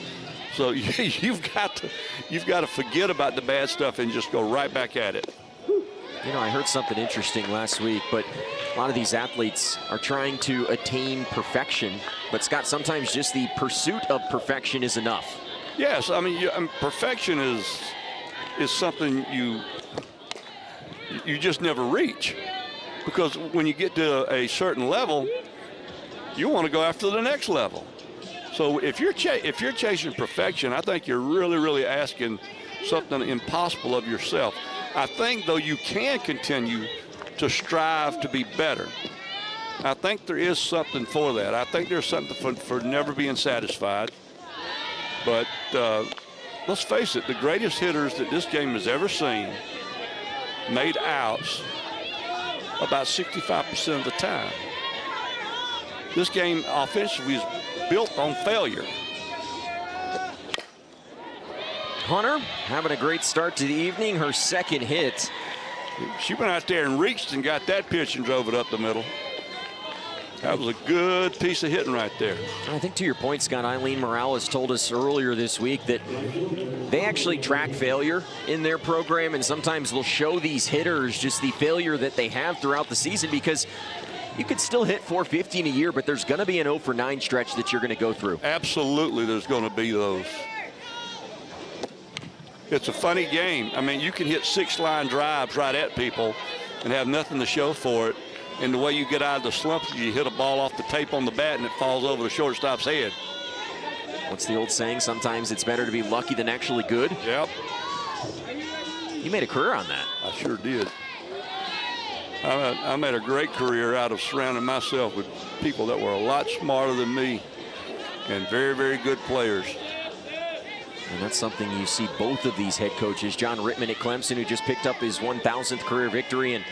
So you've got to forget about the bad stuff and just go right back at it. You know, I heard something interesting last week, but a lot of these athletes are trying to attain perfection. But Scott, sometimes just the pursuit of perfection is enough. Yes, I mean, perfection is something you just never reach, because when you get to a certain level, you want to go after the next level. So if you're chasing perfection, I think you're really asking something impossible of yourself. I think, though, you can continue to strive to be better. I think there is something for that. I think there's something for never being satisfied. But let's face it, the greatest hitters that this game has ever seen made outs about 65% of the time. This game offensively is built on failure. Hunter having a great start to the evening, her 2nd hit. She went out there and reached and got that pitch and drove it up the middle. That was a good piece of hitting right there. I think to your point, Scott, Eileen Morales told us earlier this week that they actually track failure in their program, and sometimes they'll show these hitters just the failure that they have throughout the season, because you could still hit .450 in a year, but there's going to be an 0 for 9 stretch that you're going to go through. Absolutely, there's going to be those. It's a funny game. I mean, you can hit 6-line drives right at people and have nothing to show for it. And the way you get out of the slump, you hit a ball off the tape on the bat and it falls over the shortstop's head. What's the old saying? Sometimes it's better to be lucky than actually good. Yep. You made a career on that. I sure did. I made a great career out of surrounding myself with people that were a lot smarter than me and very good players. And that's something you see both of these head coaches, John Rittman at Clemson, who just picked up his 1,000th career victory, and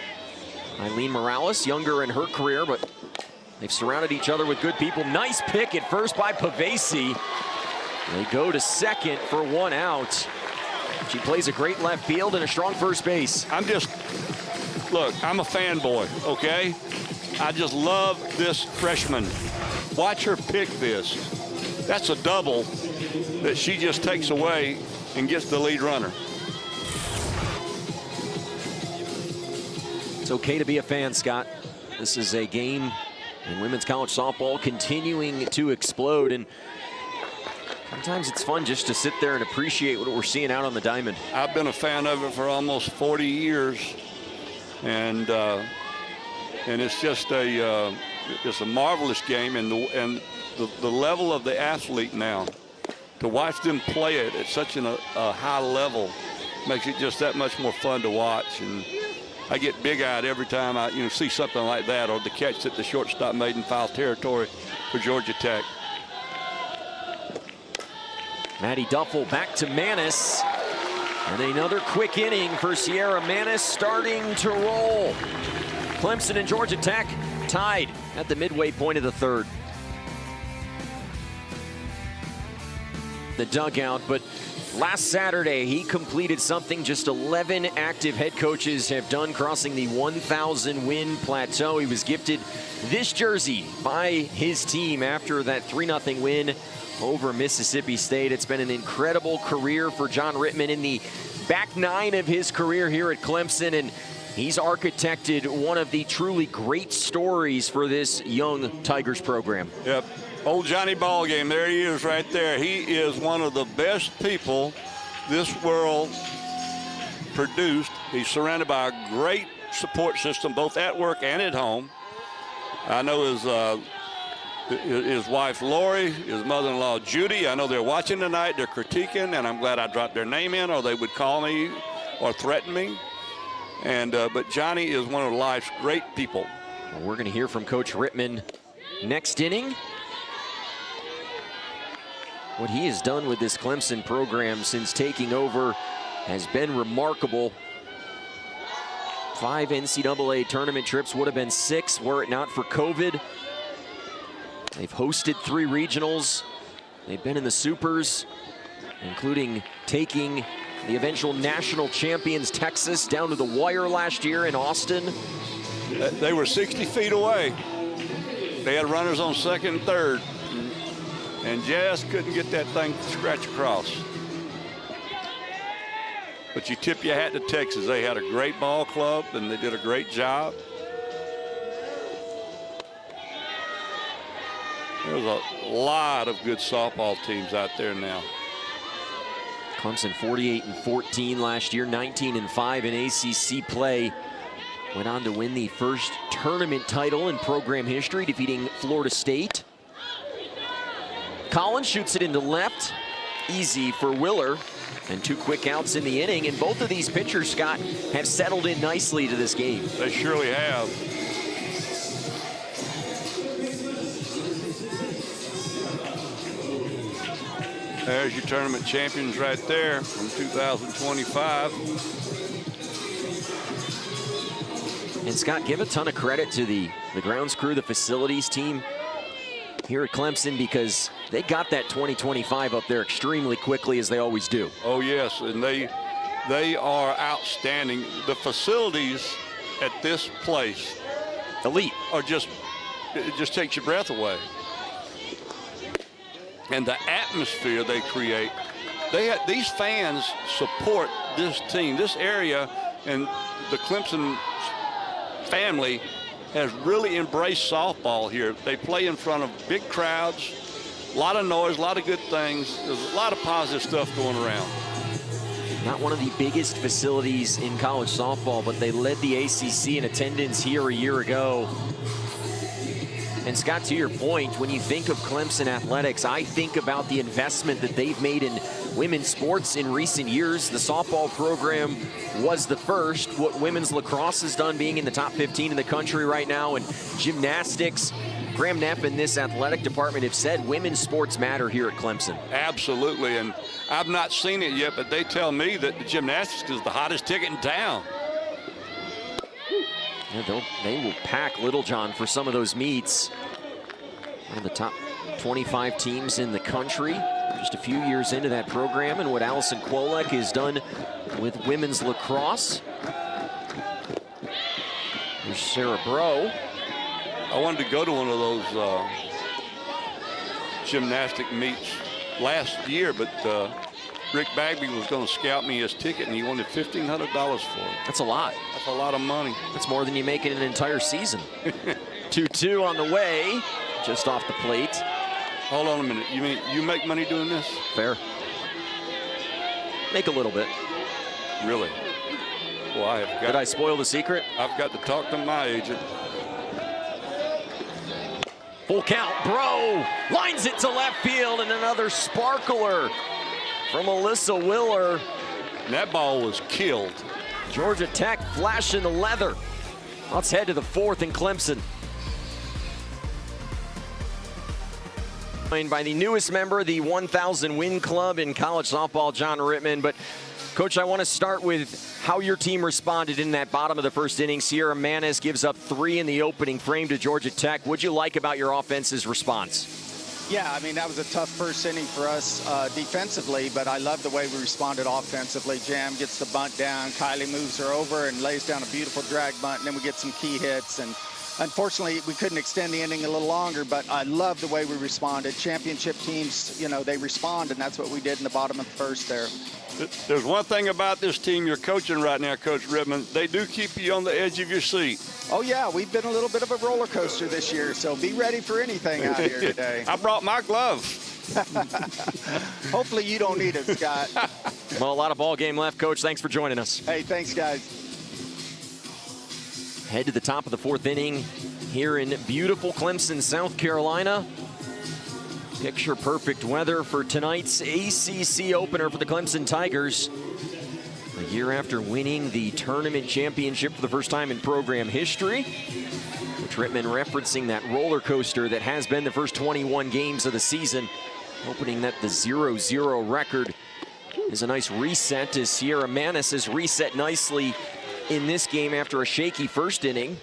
Eileen Morales, younger in her career, but they've surrounded each other with good people. Nice pick at first by Pavesi. They go to 2nd for 1 out. She plays a great left field and a strong first base. Look, I'm a fanboy, okay? I just love this freshman. Watch her pick this. That's a double that she just takes away and gets the lead runner. It's okay to be a fan, Scott. This is a game in women's college softball continuing to explode, and sometimes it's fun just to sit there and appreciate what we're seeing out on the diamond. I've been a fan of it for almost 40 years, and it's just it's a marvelous game, and the level of the athlete now, to watch them play it at such a high level makes it just that much more fun to watch. And I get big-eyed every time I see something like that, or the catch that the shortstop made in foul territory for Georgia Tech. Maddie Duffel back to Manis. And another quick inning for Sierra Manis, starting to roll. Clemson and Georgia Tech tied at the midway point of the third. The dugout, but last Saturday he completed something just 11 active head coaches have done, crossing the 1,000 win plateau. He was gifted this jersey by his team after that 3-0 win over Mississippi State. It's been an incredible career for John Rittman in the back nine of his career here at Clemson, and he's architected one of the truly great stories for this young Tigers program. Yep. Old Johnny Ballgame, there he is right there. He is one of the best people this world produced. He's surrounded by a great support system, both at work and at home. I know his wife Lori, his mother-in-law Judy, I know they're watching tonight. They're critiquing, and I'm glad I dropped their name in, or they would call me or threaten me. And but Johnny is one of life's great people. Well, we're going to hear from Coach Rittman next inning. What he has done with this Clemson program since taking over has been remarkable. 5 NCAA tournament trips, would have been 6 were it not for COVID. They've hosted 3 regionals. They've been in the Supers, including taking the eventual national champions Texas down to the wire last year in Austin. They were 60 feet away. They had runners on second and third, and just couldn't get that thing to scratch across. But you tip your hat to Texas. They had a great ball club, and they did a great job. There's a lot of good softball teams out there now. Clemson 48-14 last year, 19-5 in ACC play. Went on to win the first tournament title in program history, defeating Florida State. Collins shoots it into left. Easy for Willer. And 2 quick outs in the inning. And both of these pitchers, Scott, have settled in nicely to this game. They surely have. There's your tournament champions right there from 2025. And Scott, give a ton of credit to the grounds crew, the facilities team here at Clemson, because they got that 2025 up there extremely quickly, as they always do. Oh yes, and they are outstanding. The facilities at this place, elite, are just, it just takes your breath away. And the atmosphere they create, these fans support this team, this area, and the Clemson family has really embraced softball here. They play in front of big crowds, a lot of noise, a lot of good things. There's a lot of positive stuff going around. Not one of the biggest facilities in college softball, but they led the ACC in attendance here a year ago. And Scott, to your point, when you think of Clemson athletics, I think about the investment that they've made in women's sports in recent years. The softball program was the first. What women's lacrosse has done, being in the top 15 in the country right now, and gymnastics. Graham Neff and this athletic department have said women's sports matter here at Clemson. Absolutely, and I've not seen it yet, but they tell me that the gymnastics is the hottest ticket in town. Yeah, they will pack Littlejohn for some of those meets. One of the top 25 teams in the country. Just a few years into that program, and what Allison Kwolek has done with women's lacrosse. There's Sarah Bro. I wanted to go to one of those gymnastic meets last year, but Rick Bagby was going to scout me his ticket, and he wanted $1,500 for it. That's a lot. That's a lot of money. That's more than you make in an entire season. 2-2 on the way, just off the plate. Hold on a minute. You mean you make money doing this? Fair. Make a little bit. Really? Well, I have got. Did I spoil the secret? I've got to talk to my agent. Full count. Bro lines it to left field, and another sparkler from Alyssa Willer. And that ball was killed. Georgia Tech flashing the leather. Let's head to the fourth in Clemson. By the newest member, the 1,000 win club in college softball, John Rittman. But Coach, I want to start with how your team responded in that bottom of the first inning. Sierra Manis gives up 3 in the opening frame to Georgia Tech. What'd you like about your offense's response? Yeah, I mean, that was a tough first inning for us defensively, but I love the way we responded offensively. Jam gets the bunt down, Kylie moves her over and lays down a beautiful drag bunt, and then we get some key hits. And unfortunately, we couldn't extend the inning a little longer, but I love the way we responded. Championship teams, you know, they respond, and that's what we did in the bottom of the first there. There's one thing about this team you're coaching right now, Coach Rittman. They do keep you on the edge of your seat. Oh, yeah, we've been a little bit of a roller coaster this year, so be ready for anything out here today. I brought my glove. Hopefully you don't need it, Scott. Well, a lot of ball game left, Coach. Thanks for joining us. Hey, thanks, guys. Head to the top of the fourth inning here in beautiful Clemson, South Carolina. Picture perfect weather for tonight's ACC opener for the Clemson Tigers. A year after winning the tournament championship for the first time in program history. Coach Rittman referencing that roller coaster that has been the first 21 games of the season. Hoping that the 0-0 record is a nice reset, as Sierra Manis has reset nicely in this game after a shaky first inning.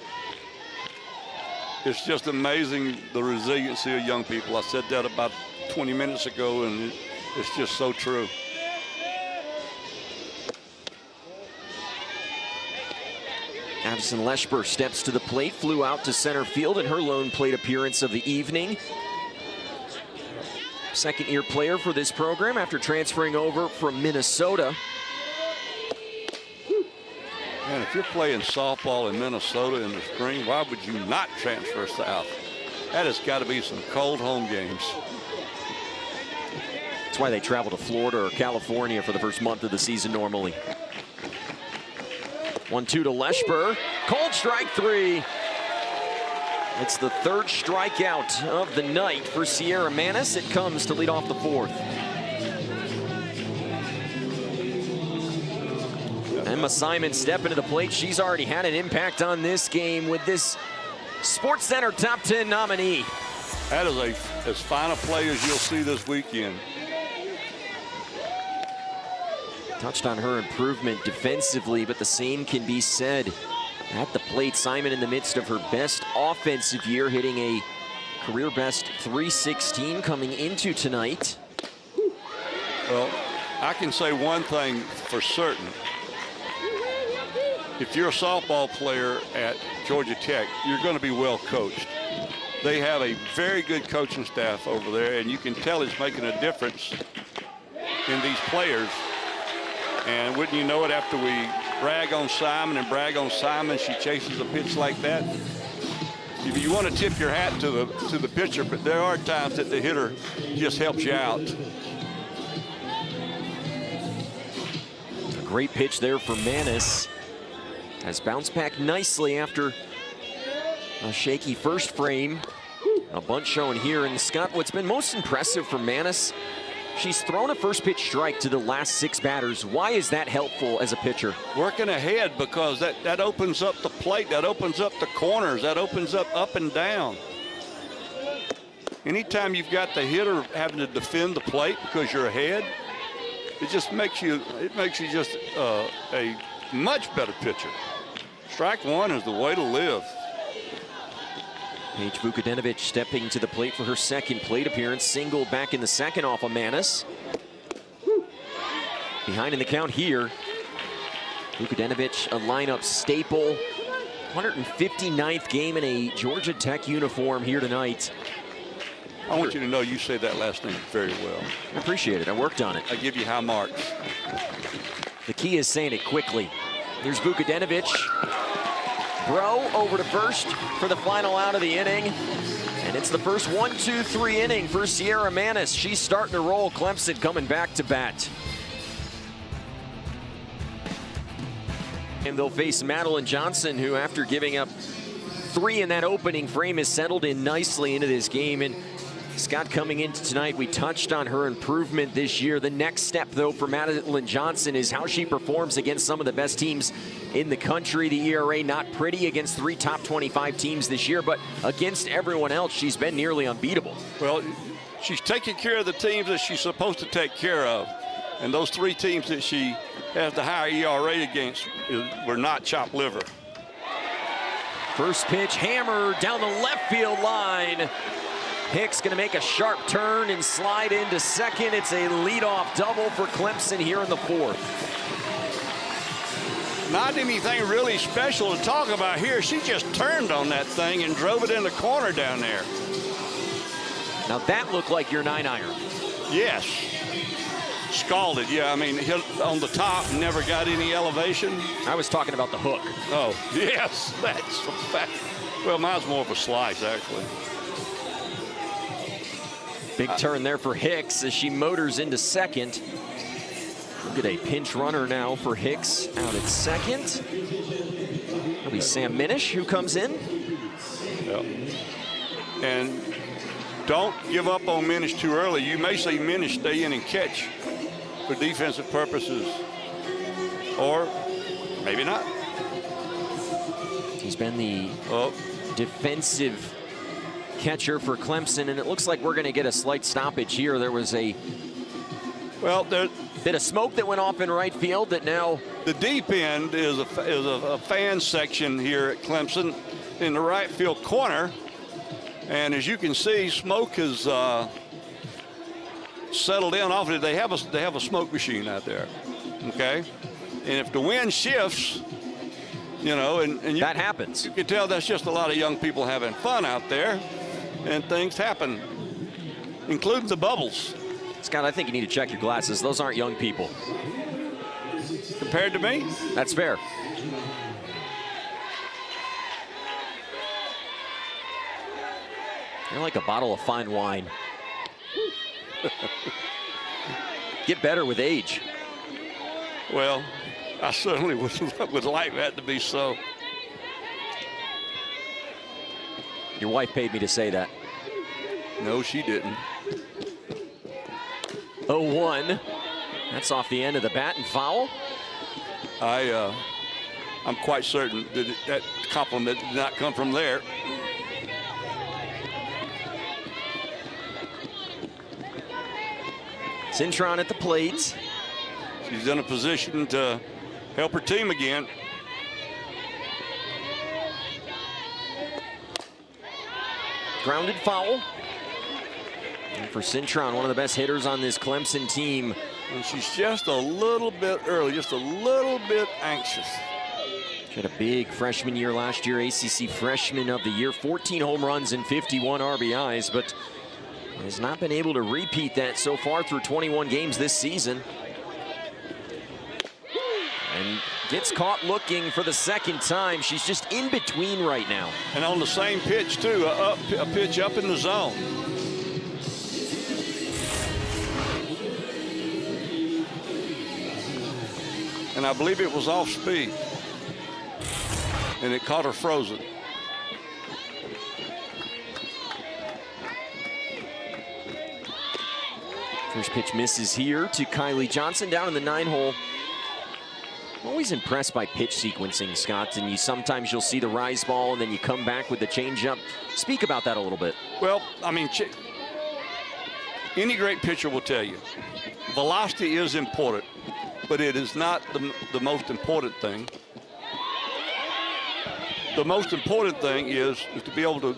It's just amazing the resiliency of young people. I said that about 20 minutes ago, and it's just so true. Addison Leshber steps to the plate, flew out to center field in her lone plate appearance of the evening. Second-year player for this program after transferring over from Minnesota. Man, if you're playing softball in Minnesota in the spring, why would you not transfer south? That has got to be some cold home games. That's why they travel to Florida or California for the first month of the season normally. 1-2 to Leshber. Cold strike 3. It's the third strikeout of the night for Sierra Manis. It comes to lead off the fourth. Emma Simon stepping to the plate. She's already had an impact on this game with this SportsCenter Top 10 nominee. That is as fine a play as you'll see this weekend. Touched on her improvement defensively, but the same can be said at the plate. Simon in the midst of her best offensive year, hitting a career best .316 coming into tonight. Well, I can say one thing for certain. If you're a softball player at Georgia Tech, you're going to be well coached. They have a very good coaching staff over there, and you can tell it's making a difference in these players. And wouldn't you know it, after we brag on Simon and brag on Simon, she chases a pitch like that. You want to tip your hat to the pitcher, but there are times that the hitter just helps you out. A great pitch there for Manis. Has bounced back nicely after a shaky first frame. A bunt shown here. And Scott, what's been most impressive for Manis, she's thrown a first pitch strike to the last 6 batters. Why is that helpful as a pitcher? Working ahead, because that opens up the plate, that opens up the corners, that opens up and down. Anytime you've got the hitter having to defend the plate because you're ahead, it just makes you just a much better pitcher. Strike one is the way to live. Paige Vukadinovic stepping to the plate for her second plate appearance. Single back in the second off of Manis. Behind in the count here. Vukadinovic, a lineup staple. 159th game in a Georgia Tech uniform here tonight. I want you to know you said that last name very well. I appreciate it. I worked on it. I give you high marks. The key is saying it quickly. Here's Vukadinovic. Bro over to first for the final out of the inning. And it's the first 1-2-3 inning for Sierra Manis. She's starting to roll. Clemson coming back to bat. And they'll face Madeline Johnson, who after giving up 3 in that opening frame has settled in nicely into this game. And Scott, coming into tonight, we touched on her improvement this year. The next step, though, for Madeline Johnson is how she performs against some of the best teams in the country. The ERA not pretty against 3 top 25 teams this year, but against everyone else, she's been nearly unbeatable. Well, she's taking care of the teams that she's supposed to take care of. And those 3 teams that she has the higher ERA against were not chopped liver. First pitch hammered down the left field line. Hicks going to make a sharp turn and slide into second. It's a leadoff double for Clemson here in the 4th. Not anything really special to talk about here. She just turned on that thing and drove it in the corner down there. Now that looked like your 9-iron. Yes. Scalded, yeah. I mean, hit on the top, never got any elevation. I was talking about the hook. Oh, yes. That's a fact. Well, mine's more of a slice, actually. Big turn there for Hicks as she motors into second. Look at a pinch runner now for Hicks out at second. It'll be Sam Minish who comes in. Yep. And don't give up on Minish too early. You may see Minish stay in and catch for defensive purposes, or maybe not. He's been the defensive catcher for Clemson, and it looks like we're going to get a slight stoppage here. There was a bit of smoke that went off in right field that now... The deep end is a fan section here at Clemson in the right field corner, and as you can see, smoke has settled in off it. They have a smoke machine out there, okay? And if the wind shifts, you know, and that happens. You can tell that's just a lot of young people having fun out there, and things happen, including the bubbles. Scott, I think you need to check your glasses. Those aren't young people. Compared to me? That's fair. You're like a bottle of fine wine. Get better with age. Well, I certainly would like that to be so. Your wife paid me to say that. No, she didn't. 0-1. That's off the end of the bat and foul. I'm quite certain that that compliment did not come from there. Cintron at the plate. She's in a position to help her team again. Grounded foul. And for Cintron, one of the best hitters on this Clemson team. And she's just a little bit early, just a little bit anxious. She had a big freshman year last year, ACC Freshman of the Year, 14 home runs and 51 RBIs, but has not been able to repeat that so far through 21 games this season. And gets caught looking for the second time. She's just in between right now. And on the same pitch, too, a pitch up in the zone. And I believe it was off speed. And it caught her frozen. First pitch misses here to Kylie Johnson down in the 9-hole. Always impressed by pitch sequencing, Scott, and sometimes you'll see the rise ball and then you come back with the changeup. Speak about that a little bit. Well, I mean, any great pitcher will tell you, velocity is important, but it is not the most important thing. The most important thing is to be able to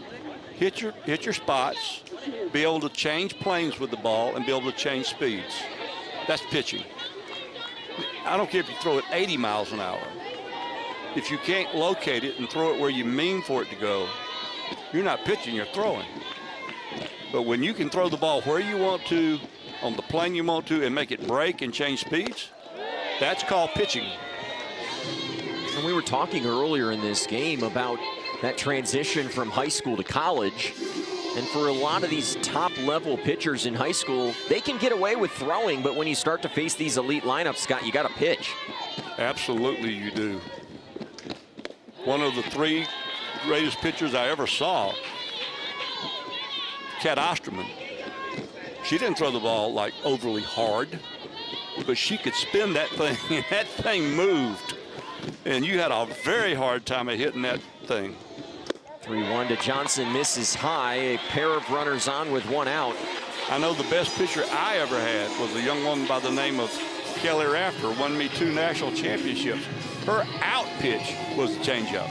hit your spots, be able to change planes with the ball, and be able to change speeds. That's pitching. I don't care if you throw it 80 miles an hour. If you can't locate it and throw it where you mean for it to go, you're not pitching, you're throwing. But when you can throw the ball where you want to, on the plane you want to, and make it break and change speeds, that's called pitching. And we were talking earlier in this game about that transition from high school to college. And for a lot of these top-level pitchers in high school, they can get away with throwing, but when you start to face these elite lineups, Scott, you got to pitch. Absolutely you do. One of the 3 greatest pitchers I ever saw, Cat Osterman, She didn't throw the ball like overly hard, but she could spin that thing, and that thing moved. And you had a very hard time of hitting that thing. 3-1 to Johnson, misses high. A pair of runners on with one out. I know the best pitcher I ever had was a young woman by the name of Kelly Rafter, won me 2 national championships. Her out pitch was the changeup.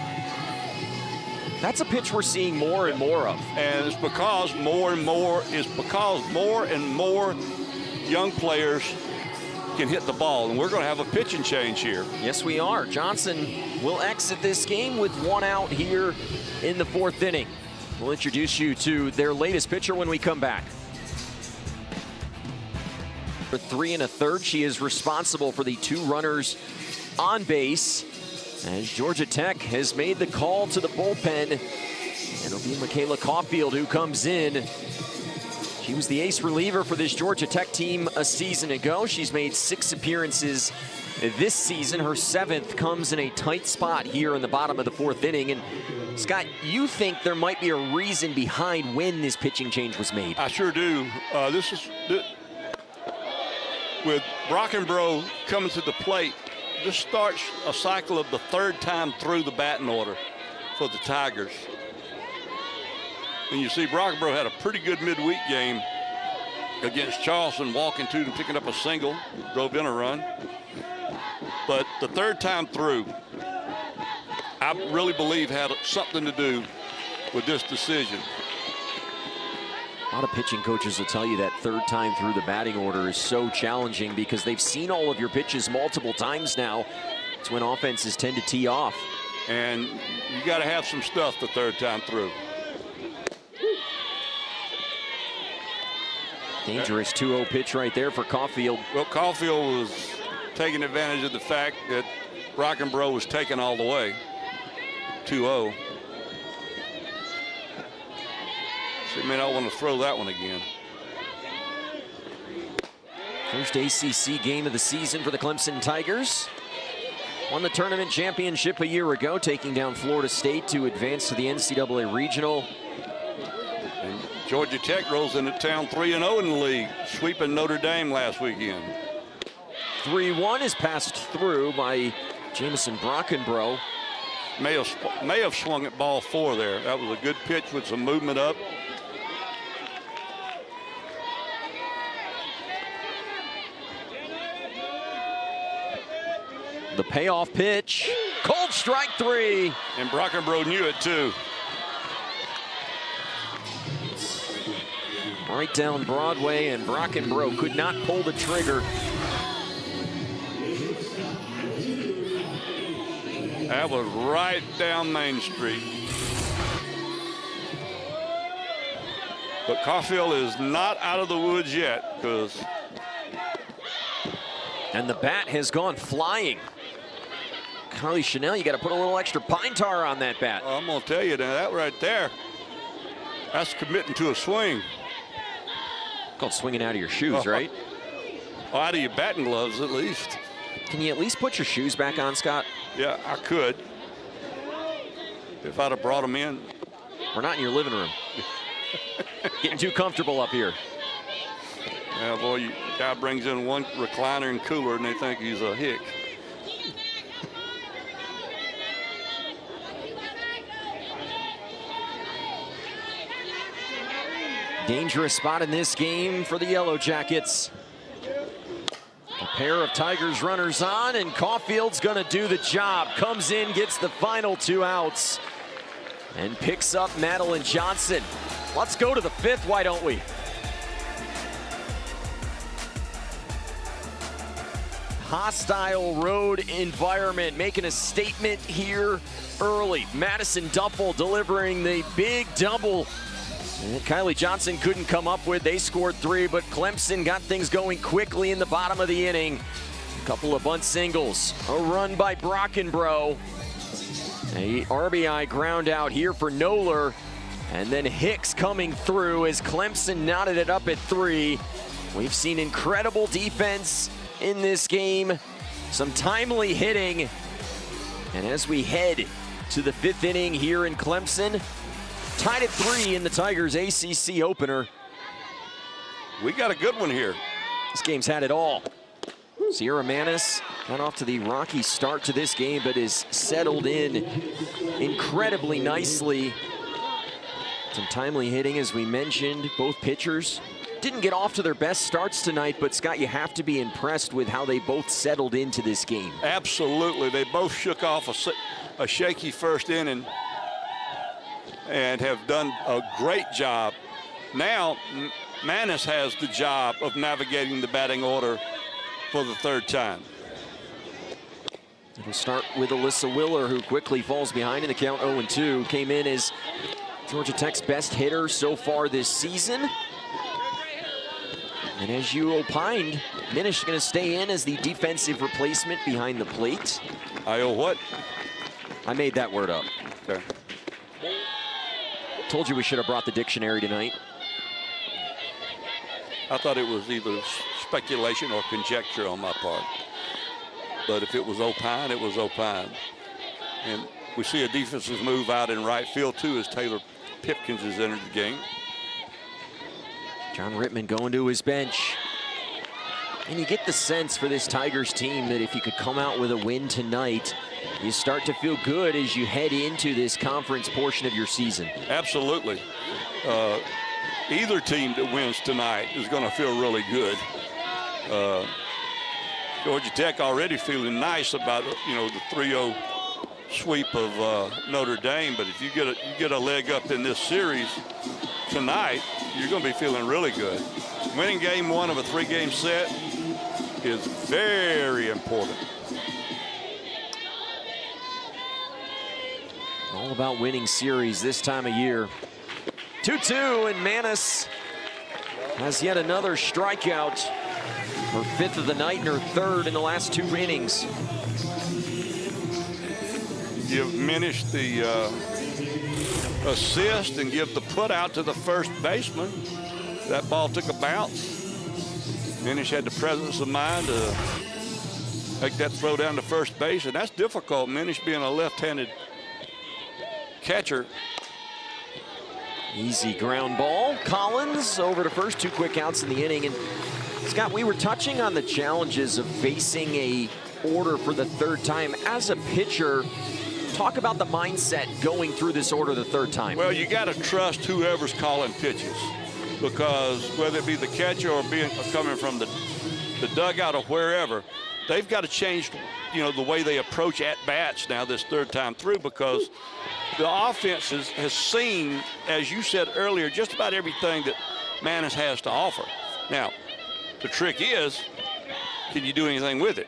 That's a pitch we're seeing more and more of. And it's because more and more young players can hit the ball, and we're going to have a pitching change here. Yes, we are. Johnson will exit this game with one out here in the 4th inning. We'll introduce you to their latest pitcher when we come back. For 3 1/3, she is responsible for the 2 runners on base. As Georgia Tech has made the call to the bullpen, and it'll be Michaela Caulfield who comes in. She was the ace reliever for this Georgia Tech team a season ago. She's made 6 appearances this season. Her 7th comes in a tight spot here in the bottom of the 4th inning. And Scott, you think there might be a reason behind when this pitching change was made? I sure do. With Brockenbrough coming to the plate, this starts a cycle of the 3rd time through the batting order for the Tigers. And you see Brockenbrough had a pretty good midweek game against Charleston, walking to and picking up a single, drove in a run. But the 3rd time through, I really believe had something to do with this decision. A lot of pitching coaches will tell you that 3rd time through the batting order is so challenging because they've seen all of your pitches multiple times now. It's when offenses tend to tee off. And you got to have some stuff the 3rd time through. Dangerous 2-0 pitch right there for Caulfield. Well, Caulfield was taking advantage of the fact that Brockenbrough was taken all the way. 2-0. She may not want to throw that one again. First ACC game of the season for the Clemson Tigers. Won the tournament championship a year ago, taking down Florida State to advance to the NCAA Regional. And Georgia Tech rolls into town 3-0 in the league, sweeping Notre Dame last weekend. 3-1 is passed through by Jamison Brockenbrough. May have swung at ball 4 there. That was a good pitch with some movement up. The payoff pitch, cold strike 3. And Brockenbrough knew it too. Right down Broadway, and Brockenbrough could not pull the trigger. That was right down Main Street. But Caulfield is not out of the woods yet, because. And the bat has gone flying. Carly Chanel, you got to put a little extra pine tar on that bat. I'm going to tell you that right there, that's committing to a swing. Called swinging out of your shoes, right? Oh, out of your batting gloves, at least. Can you at least put your shoes back on, Scott? Yeah, I could. If I'd have brought them in. We're not in your living room. Getting too comfortable up here. Yeah, boy, guy brings in one recliner and cooler, and they think he's a hick. Dangerous spot in this game for the Yellow Jackets. A pair of Tigers runners on, and Caulfield's gonna do the job. Comes in, gets the final 2 outs, and picks up Madeline Johnson. Let's go to the 5th, why don't we? Hostile road environment, making a statement here early. Madison Duffel delivering the big double that Kylie Johnson couldn't come up with. They scored 3, but Clemson got things going quickly in the bottom of the inning. A couple of bunt singles, a run by Brockenbrough, a RBI ground out here for Noller, and then Hicks coming through as Clemson knotted it up at 3. We've seen incredible defense in this game, some timely hitting, and as we head to the 5th inning here in Clemson, tied at 3 in the Tigers ACC opener. We got a good one here. This game's had it all. Sierra Manis got off to the rocky start to this game, but is settled in incredibly nicely. Some timely hitting, as we mentioned. Both pitchers didn't get off to their best starts tonight, but Scott, you have to be impressed with how they both settled into this game. Absolutely. They both shook off a shaky first inning and have done a great job. Now, Manis has the job of navigating the batting order for the third time. It'll start with Alyssa Willer, who quickly falls behind in the count. 0-2. Came in as Georgia Tech's best hitter so far this season. And as you opined, Minish is going to stay in as the defensive replacement behind the plate. I owe what? I made that word up. Okay. Told you we should have brought the dictionary tonight. I thought it was either speculation or conjecture on my part. But if it was opine, it was opine. And we see a defensive move out in right field, too, as Taylor Pipkins has entered the game. John Rittman going to his bench. And you get the sense for this Tigers team that if you could come out with a win tonight, you start to feel good as you head into this conference portion of your season. Absolutely. Either team that wins tonight is going to feel really good. Georgia Tech already feeling nice about, you know, the 3-0 sweep of Notre Dame, but if you get a leg up in this series tonight, you're going to be feeling really good. Winning game one of a 3-game set is very important. All about winning series this time of year. 2-2, and Manis has yet another strikeout. Her fifth of the night and her third in the last 2 innings. Give Minish the assist and give the put out to the first baseman. That ball took a bounce. Minish had the presence of mind to make that throw down to first base, and that's difficult. Minish being a left-handed catcher. Easy ground ball. Collins over to first. 2 quick outs in the inning. And Scott, we were touching on the challenges of facing a order for the third time. As a pitcher, talk about the mindset going through this order the third time. Well, you got to trust whoever's calling pitches, because whether it be the catcher or coming from the dugout or wherever, they've got to change, you know, the way they approach at-bats now this third time through, because the offense has seen, as you said earlier, just about everything that Manis has to offer. Now, the trick is, can you do anything with it?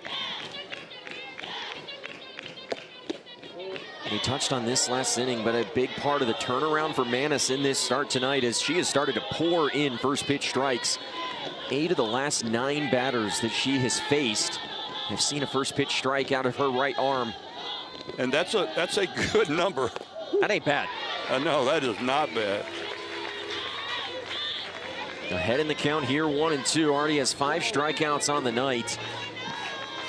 We touched on this last inning, but a big part of the turnaround for Manis in this start tonight is she has started to pour in first pitch strikes. 8 of the last 9 batters that she has faced have seen a first pitch strike out of her right arm. And that's a good number. That ain't bad. No, that is not bad. Ahead in the count here, 1-2. Already has 5 strikeouts on the night.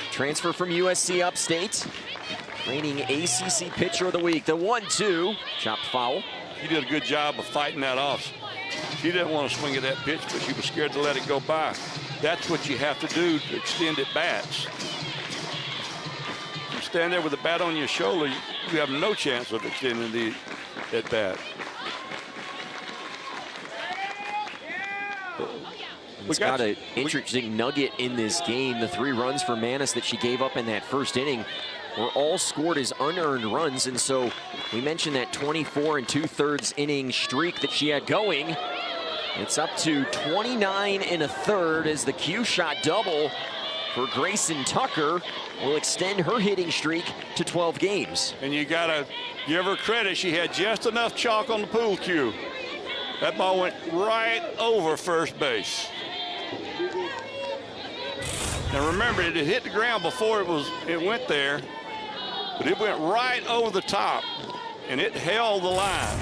Transfer from USC Upstate. Reigning ACC pitcher of the week. The 1-2. Chopped foul. She did a good job of fighting that off. She didn't want to swing at that pitch, but she was scared to let it go by. That's what you have to do to extend at bats. You stand there with the bat on your shoulder, you have no chance of extending the at bat. It's got an interesting nugget in this game. The 3 runs for Manis that she gave up in that first inning were all scored as unearned runs, and so we mentioned that 24 2/3 inning streak that she had going. It's up to 29 1/3 as the Q shot double for Grayson Tucker will extend her hitting streak to 12 games. And you gotta give her credit. She had just enough chalk on the pool cue. That ball went right over first base. Now remember, it had hit the ground before it went there, but it went right over the top, and it held the line.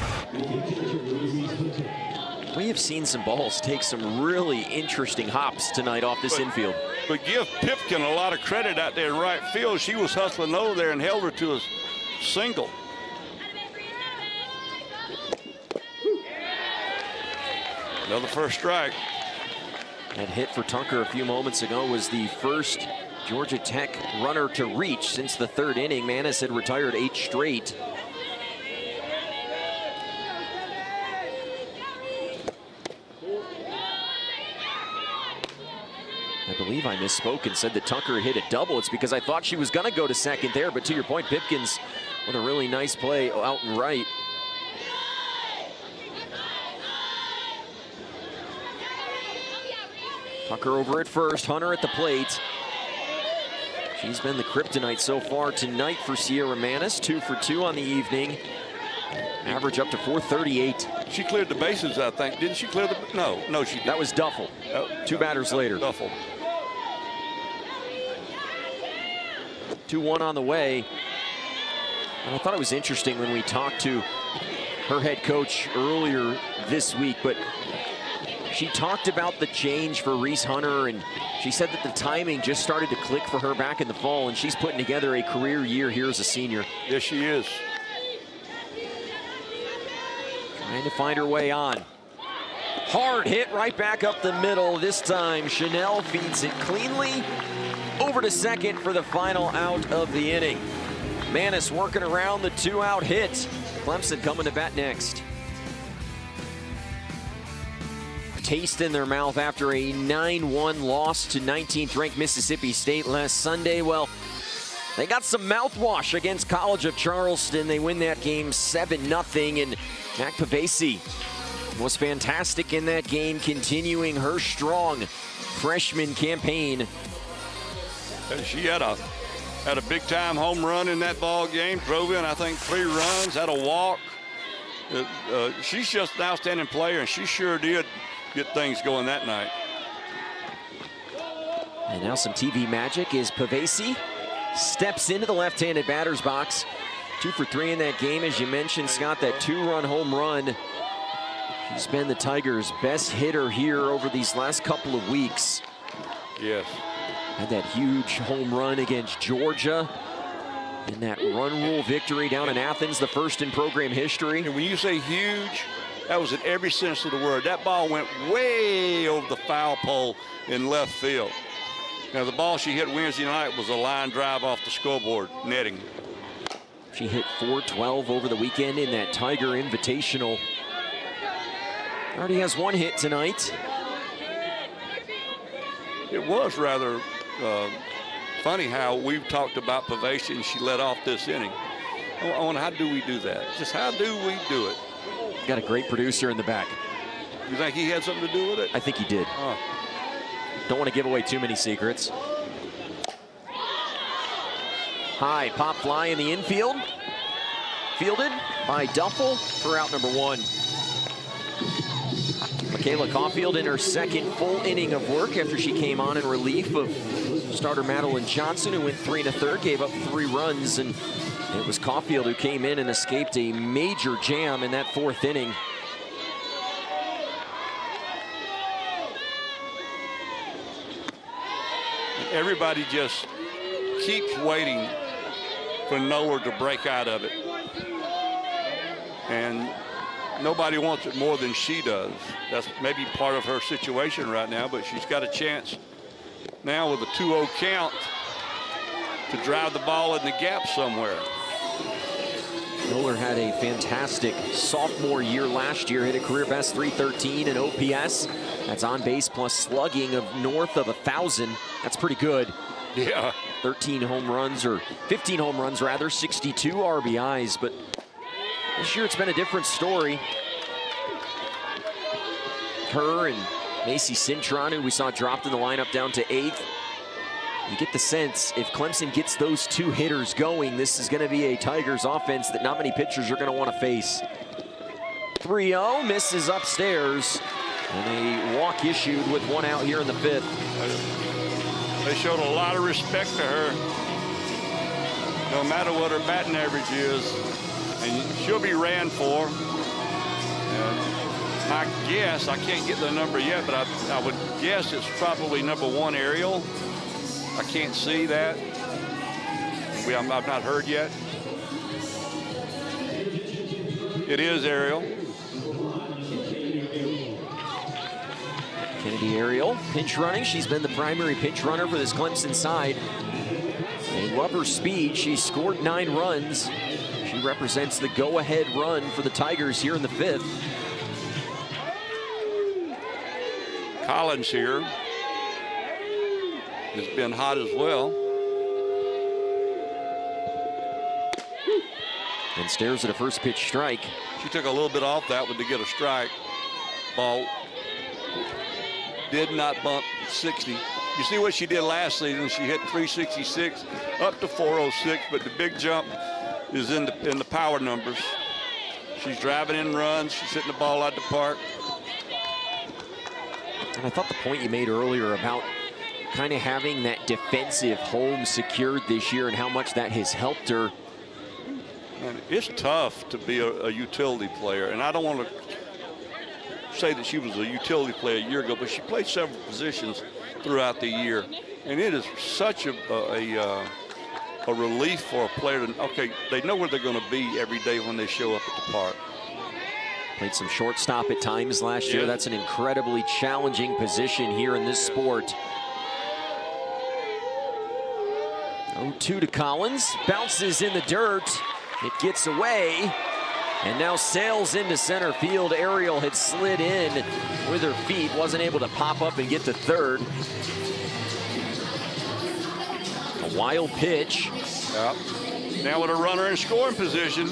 We have seen some balls take some really interesting hops tonight off this infield. But give Pipkin a lot of credit out there in right field. She was hustling over there and held her to a single. Another first strike. That hit for Tucker a few moments ago was the first Georgia Tech runner to reach since the 3rd inning. Manis had retired 8 straight. I believe I misspoke and said that Tucker hit a double. It's because I thought she was going to go to second there. But to your point, Pipkins with a really nice play out and right. Tucker over at first, Hunter at the plate. She's been the kryptonite so far tonight for Sierra Manis. 2 for 2 on the evening. Average up to 438. She cleared the bases, I think. Didn't she clear the? No, she didn't. That was Duffel. 2 batters later. Duffel. 2-1 on the way. And I thought it was interesting when we talked to her head coach earlier this week, but she talked about the change for Reese Hunter, and she said that the timing just started to click for her back in the fall, and she's putting together a career year here as a senior. Yes, she is. Trying to find her way on. Hard hit right back up the middle. This time, Chanel feeds it cleanly over to second for the final out of the inning. Manis working around the 2-out hit. Clemson coming to bat next. Taste in their mouth after a 9-1 loss to 19th-ranked Mississippi State last Sunday. Well, they got some mouthwash against College of Charleston. They win that game 7-0, and Mac Pavesi was fantastic in that game, continuing her strong freshman campaign. She had a big-time home run in that ball game. Drove in, I think, 3 runs, had a walk. She's just an outstanding player, and she sure did get things going that night. And now some TV magic as Pavesi steps into the left-handed batter's box. 2 for 3 in that game, as you mentioned, Scott, that 2-run home run. She's been the Tigers' best hitter here over these last couple of weeks. Yes. Had that huge home run against Georgia in that run rule victory down in Athens, the first in program history. And when you say huge, that was in every sense of the word. That ball went way over the foul pole in left field. Now, the ball she hit Wednesday night was a line drive off the scoreboard netting. She hit .412 over the weekend in that Tiger Invitational. Already has 1 hit tonight. It was rather funny how we've talked about Pavesi and she led off this inning. I wonder, how do we do that? Just how do we do it? Got a great producer in the back. You think he had something to do with it? I think he did. Huh. Don't want to give away too many secrets. High pop fly in the infield. Fielded by Duffel for out number 1. Michaela Caulfield in her 2nd full inning of work after she came on in relief of starter Madeline Johnson, who went 3 1/3, gave up 3 runs, and it was Caulfield who came in and escaped a major jam in that 4th inning. Everybody just keeps waiting for Noah to break out of it. And nobody wants it more than she does. That's maybe part of her situation right now, but she's got a chance now with a 2-0 count to drive the ball in the gap somewhere. Miller had a fantastic sophomore year last year, hit a career best .313 in OPS. That's on base plus slugging of north of 1,000. That's pretty good. Yeah. 13 home runs, or 15 home runs rather, 62 RBIs, but this year it's been a different story. Her and Macy Cintron, who we saw dropped in the lineup down to 8th. You get the sense if Clemson gets those 2 hitters going, this is going to be a Tigers offense that not many pitchers are going to want to face. 3-0, misses upstairs, and a walk issued with 1 out here in the 5th. They showed a lot of respect to her, no matter what her batting average is, and she'll be ran for. And my guess, I can't get the number yet, but I would guess it's probably number 1 aerial. I can't see that. I've not heard yet. It is aerial. Andy Ariel, pinch running. She's been the primary pinch runner for this Clemson side. They love her speed. She scored 9 runs. She represents the go-ahead run for the Tigers here in the 5th. Collins here has been hot as well. And stares at a first pitch strike. She took a little bit off that one to get a strike. Ball did not bump 60. You see what she did last season. She hit 366 up to 406, but the big jump is in the power numbers. She's driving in runs. She's hitting the ball out the park. And I thought the point you made earlier about kind of having that defensive home secured this year and how much that has helped her. And it's tough to be a utility player, and I don't want to say that she was a utility player a year ago, but she played several positions throughout the year, and it is such a relief for a player to, okay, they know where they're going to be every day when they show up at the park. Played some shortstop at times last year. That's an incredibly challenging position here in this sport. 0-2 to Collins, bounces in the dirt. It gets away and now sails into center field. Ariel had slid in with her feet, wasn't able to pop up and get to third. A wild pitch. Yep. Now with a runner in scoring position.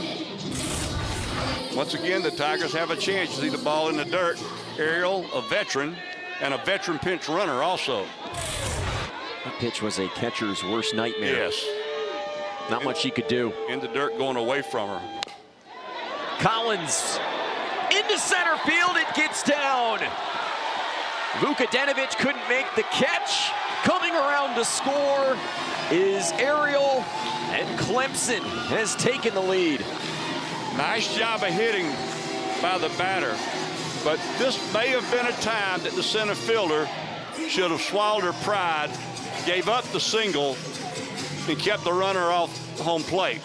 Once again, the Tigers have a chance. You see the ball in the dirt. Ariel, a veteran, and a veteran pinch runner also. That pitch was a catcher's worst nightmare. Yes. Not much she could do. In the dirt going away from her. Collins into center field. It gets down. Vukadinovic couldn't make the catch. Coming around to score is Ariel, and Clemson has taken the lead. Nice job of hitting by the batter. But this may have been a time that the center fielder should have swallowed her pride, gave up the single, and kept the runner off home plate.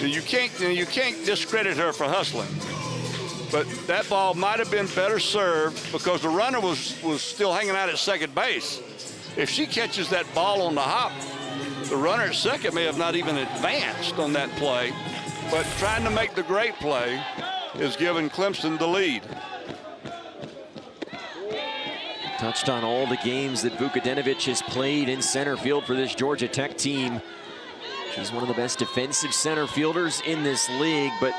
You can't discredit her for hustling, but that ball might have been better served because the runner was still hanging out at second base. If she catches that ball on the hop, the runner at second may have not even advanced on that play, but trying to make the great play is giving Clemson the lead. Touched on all the games that Vukadinovic has played in center field for this Georgia Tech team. She's one of the best defensive center fielders in this league, but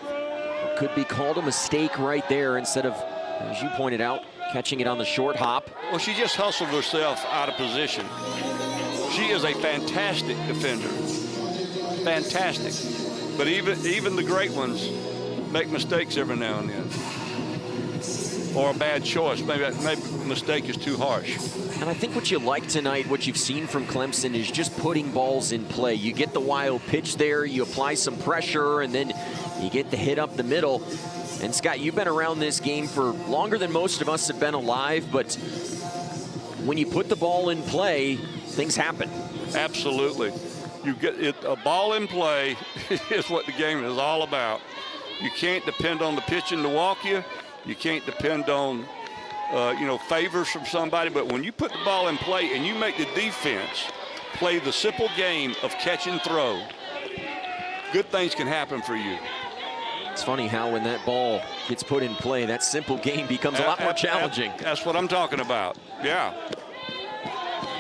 it could be called a mistake right there instead of, as you pointed out, catching it on the short hop. Well, she just hustled herself out of position. She is a fantastic defender. Fantastic. But even the great ones make mistakes every now and then. Or a bad choice. Maybe mistake is too harsh. And I think what you like tonight, what you've seen from Clemson, is just putting balls in play. You get the wild pitch there, you apply some pressure, and then you get the hit up the middle. And Scott, you've been around this game for longer than most of us have been alive, but when you put the ball in play, things happen. Absolutely. You get it, a ball in play is what the game is all about. You can't depend on the pitching to walk you. You can't depend on, favors from somebody. But when you put the ball in play and you make the defense play the simple game of catch and throw, good things can happen for you. It's funny how when that ball gets put in play, that simple game becomes a lot more challenging. That's what I'm talking about. Yeah.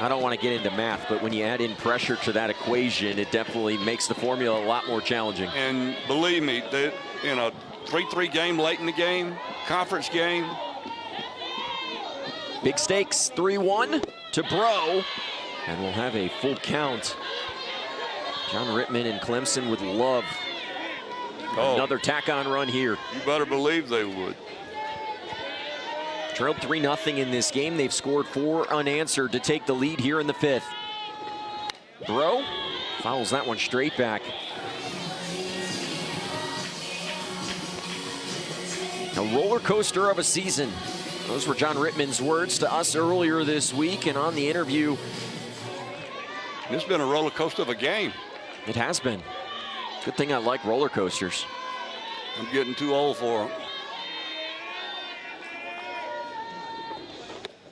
I don't want to get into math, but when you add in pressure to that equation, it definitely makes the formula a lot more challenging. And believe me, in a 3-3 game late in the game, conference game. Big stakes, 3-1 to Bro, and we'll have a full count. John Rittman and Clemson would love another tack-on run here. You better believe they would. Trailed 3-0 in this game. They've scored 4 unanswered to take the lead here in the 5th. Bro fouls that one straight back. A roller coaster of a season. Those were John Rittman's words to us earlier this week, and on the interview. It's been a roller coaster of a game. It has been. Good thing I like roller coasters. I'm getting too old for them.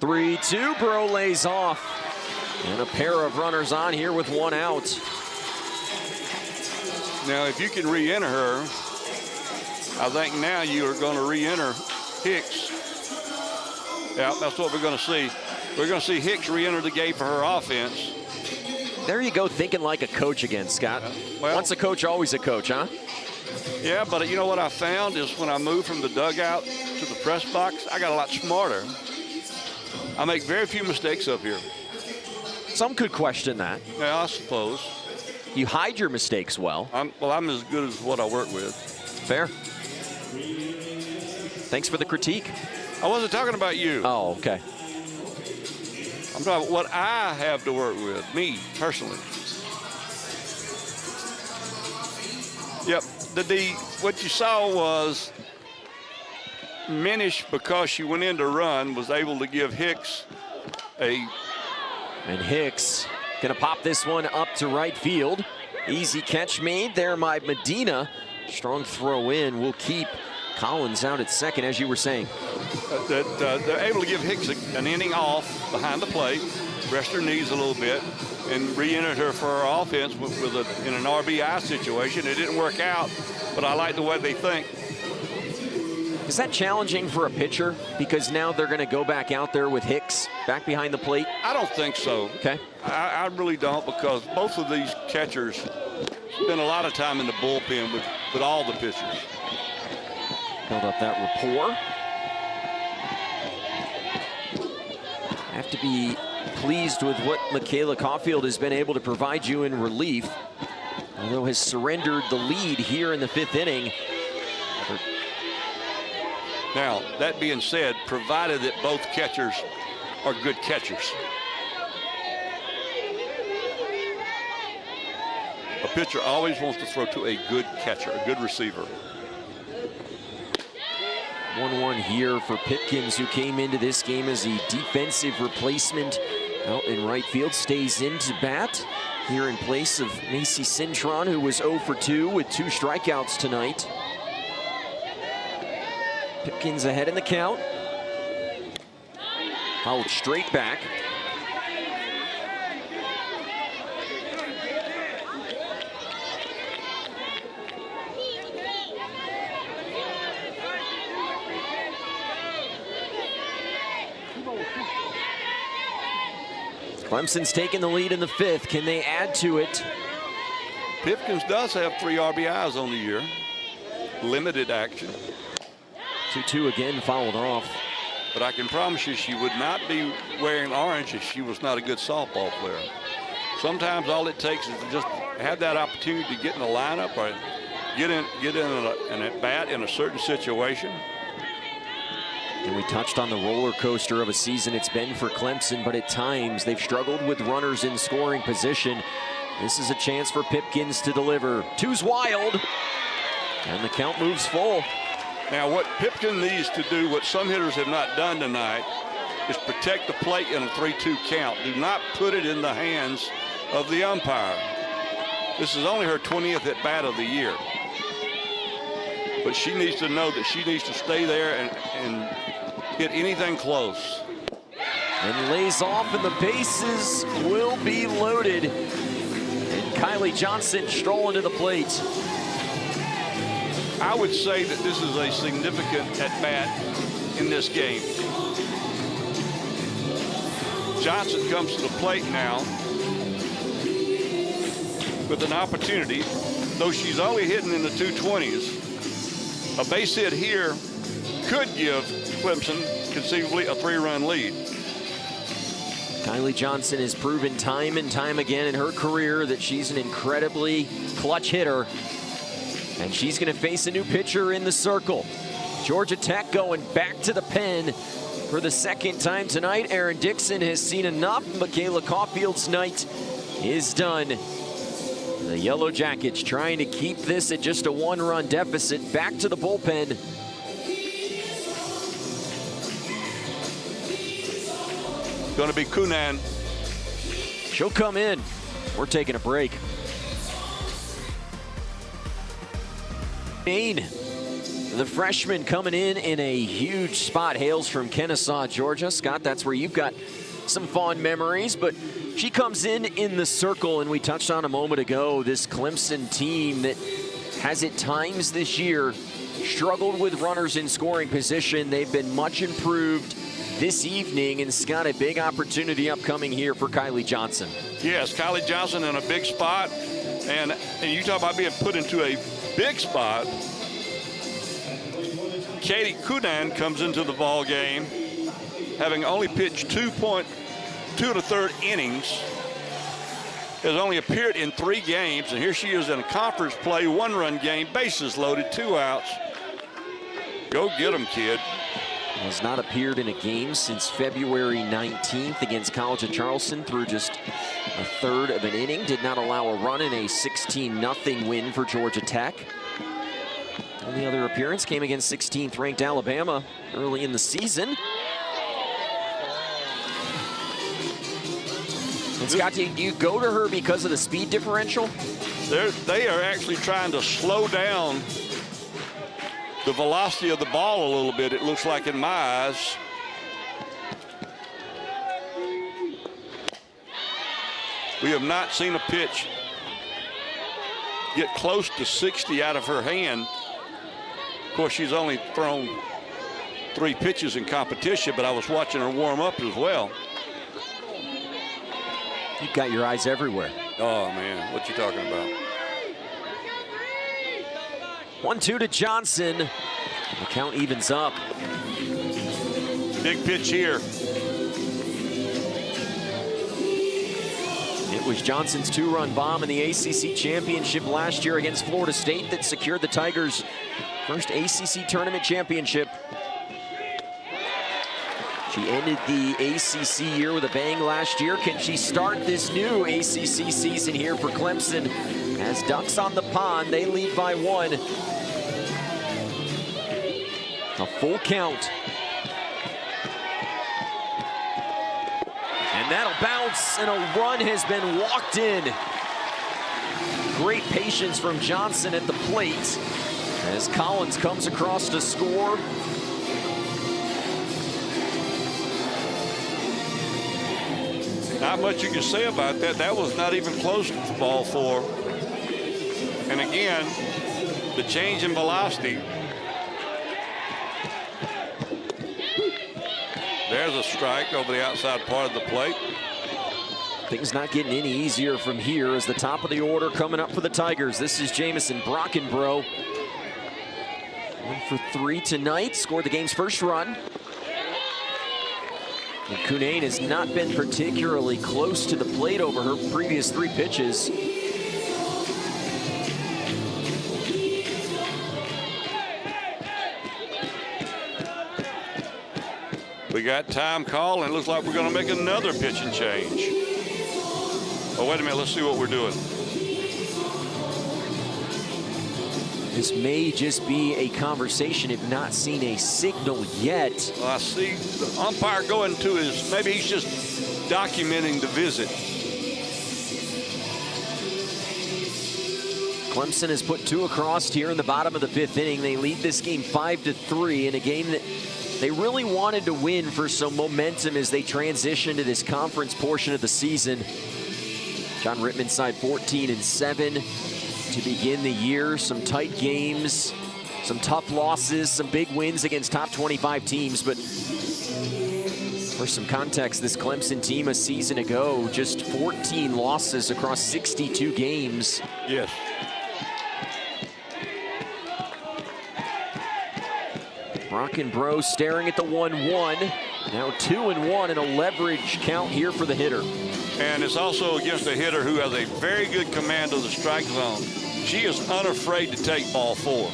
3-2, Bro lays off. And a pair of runners on here with one out. Now, if you can re-enter her, I think now you are going to re-enter Hicks. Yeah, that's what we're going to see. We're going to see Hicks re-enter the game for her offense. There you go, thinking like a coach again, Scott. Well, once a coach, always a coach, huh? Yeah, but you know what I found is when I moved from the dugout to the press box, I got a lot smarter. I make very few mistakes up here. Some could question that. Yeah, I suppose. You hide your mistakes well. I'm as good as what I work with. Fair. Thanks for the critique. I wasn't talking about you. Oh, okay. I'm talking about what I have to work with, me, personally. Yep, what you saw was Minish, because she went in to run, was able to give Hicks a... And Hicks gonna pop this one up to right field. Easy catch made there by Medina. Strong throw in will keep Collins out at second, as you were saying. They're able to give Hicks an inning off behind the plate, rest her knees a little bit, and re-entered her for her offense in an RBI situation. It didn't work out, but I like the way they think. Is that challenging for a pitcher? Because now they're going to go back out there with Hicks back behind the plate? I don't think so. Okay. I really don't, because both of these catchers spend a lot of time in the bullpen with all the pitchers. Build up that rapport. I have to be pleased with what Michaela Caulfield has been able to provide you in relief, although has surrendered the lead here in the 5th inning. Now, that being said, provided that both catchers are good catchers. A pitcher always wants to throw to a good catcher, a good receiver. 1-1 here for Pipkins, who came into this game as a defensive replacement out in right field. Stays into bat here in place of Macy Cintron, who was 0 for 2 with 2 strikeouts tonight. Pipkins ahead in the count. Fouled straight back. Clemson's taking the lead in the 5th. Can they add to it? Pipkins does have 3 RBIs on the year. Limited action. 2-2 again, fouled off. But I can promise you she would not be wearing orange if she was not a good softball player. Sometimes all it takes is to just have that opportunity to get in the lineup or get in an at-bat in a certain situation. And we touched on the roller coaster of a season it's been for Clemson, but at times they've struggled with runners in scoring position. This is a chance for Pipkins to deliver. 2's wild, and the count moves full. Now, what Pipkin needs to do, what some hitters have not done tonight, is protect the plate in a 3-2 count. Do not put it in the hands of the umpire. This is only her 20th at-bat of the year. But she needs to know that she needs to stay there and hit anything close. And lays off, and the bases will be loaded. And Kylie Johnson strolling to the plate. I would say that this is a significant at-bat in this game. Johnson comes to the plate now with an opportunity, though she's only hitting in the 220s. A base hit here could give Clemson conceivably a 3-run lead. Kylie Johnson has proven time and time again in her career that she's an incredibly clutch hitter. And she's going to face a new pitcher in the circle. Georgia Tech going back to the pen for the 2nd time tonight. Aaron Dixon has seen enough. Michaela Caulfield's night is done. The Yellow Jackets trying to keep this at just a 1-run deficit. Back to the bullpen. Going to be Kunan. She'll come in. We're taking a break. Maine The freshman coming in a huge spot, hails from Kennesaw, Georgia. Scott, that's where you've got some fond memories, but she comes in the circle, and we touched on a moment ago, this Clemson team that has at times this year struggled with runners in scoring position. They've been much improved this evening, and it's got a big opportunity upcoming here for Kylie Johnson. Yes, Kylie Johnson in a big spot, and you talk about being put into a big spot. Katie Kunan comes into the ball game having only pitched 2 1/3 innings, has only appeared in 3 games, and here she is in a conference play, 1-run game, bases loaded, 2 outs. Go get them, kid. Has not appeared in a game since February 19th against College of Charleston through just a third of an inning. Did not allow a run in a 16-0 win for Georgia Tech. Only other appearance came against 16th ranked Alabama early in the season. And Scott, do you go to her because of the speed differential? They are actually trying to slow down the velocity of the ball a little bit, it looks like in my eyes. We have not seen a pitch get close to 60 out of her hand. Of course, she's only thrown 3 pitches in competition, but I was watching her warm up as well. You've got your eyes everywhere. Oh, man, what you talking about? 1-2 to Johnson. The count evens up. Big pitch here. It was Johnson's 2-run bomb in the ACC championship last year against Florida State that secured the Tigers' first ACC tournament championship. She ended the ACC year with a bang last year. Can she start this new ACC season here for Clemson? As Ducks on the pond, they lead by 1. A full count. And that'll bounce, and a run has been walked in. Great patience from Johnson at the plate as Collins comes across to score. Not much you can say about that. That was not even close to ball 4. And again, the change in velocity. There's a strike over the outside part of the plate. Things not getting any easier from here as the top of the order coming up for the Tigers. This is Jamison Brockenbrough. 1 for 3 tonight, scored the game's first run. And Kunan has not been particularly close to the plate over her previous 3 pitches. We got time call, and it looks like we're going to make another pitching change. Oh, wait a minute. Let's see what we're doing. This may just be a conversation, if not seen a signal yet. Well, I see the umpire going to his, maybe he's just documenting the visit. Clemson has put 2 across here in the bottom of the 5th inning. They lead this game 5-3 in a game that they really wanted to win for some momentum as they transition to this conference portion of the season. John Rittman side 14-7 to begin the year. Some tight games, some tough losses, some big wins against top 25 teams. But for some context, this Clemson team a season ago, just 14 losses across 62 games. Yes. Brockenbrough staring at the 1-1. Now 2-1 and a leverage count here for the hitter. And it's also against a hitter who has a very good command of the strike zone. She is unafraid to take ball 4.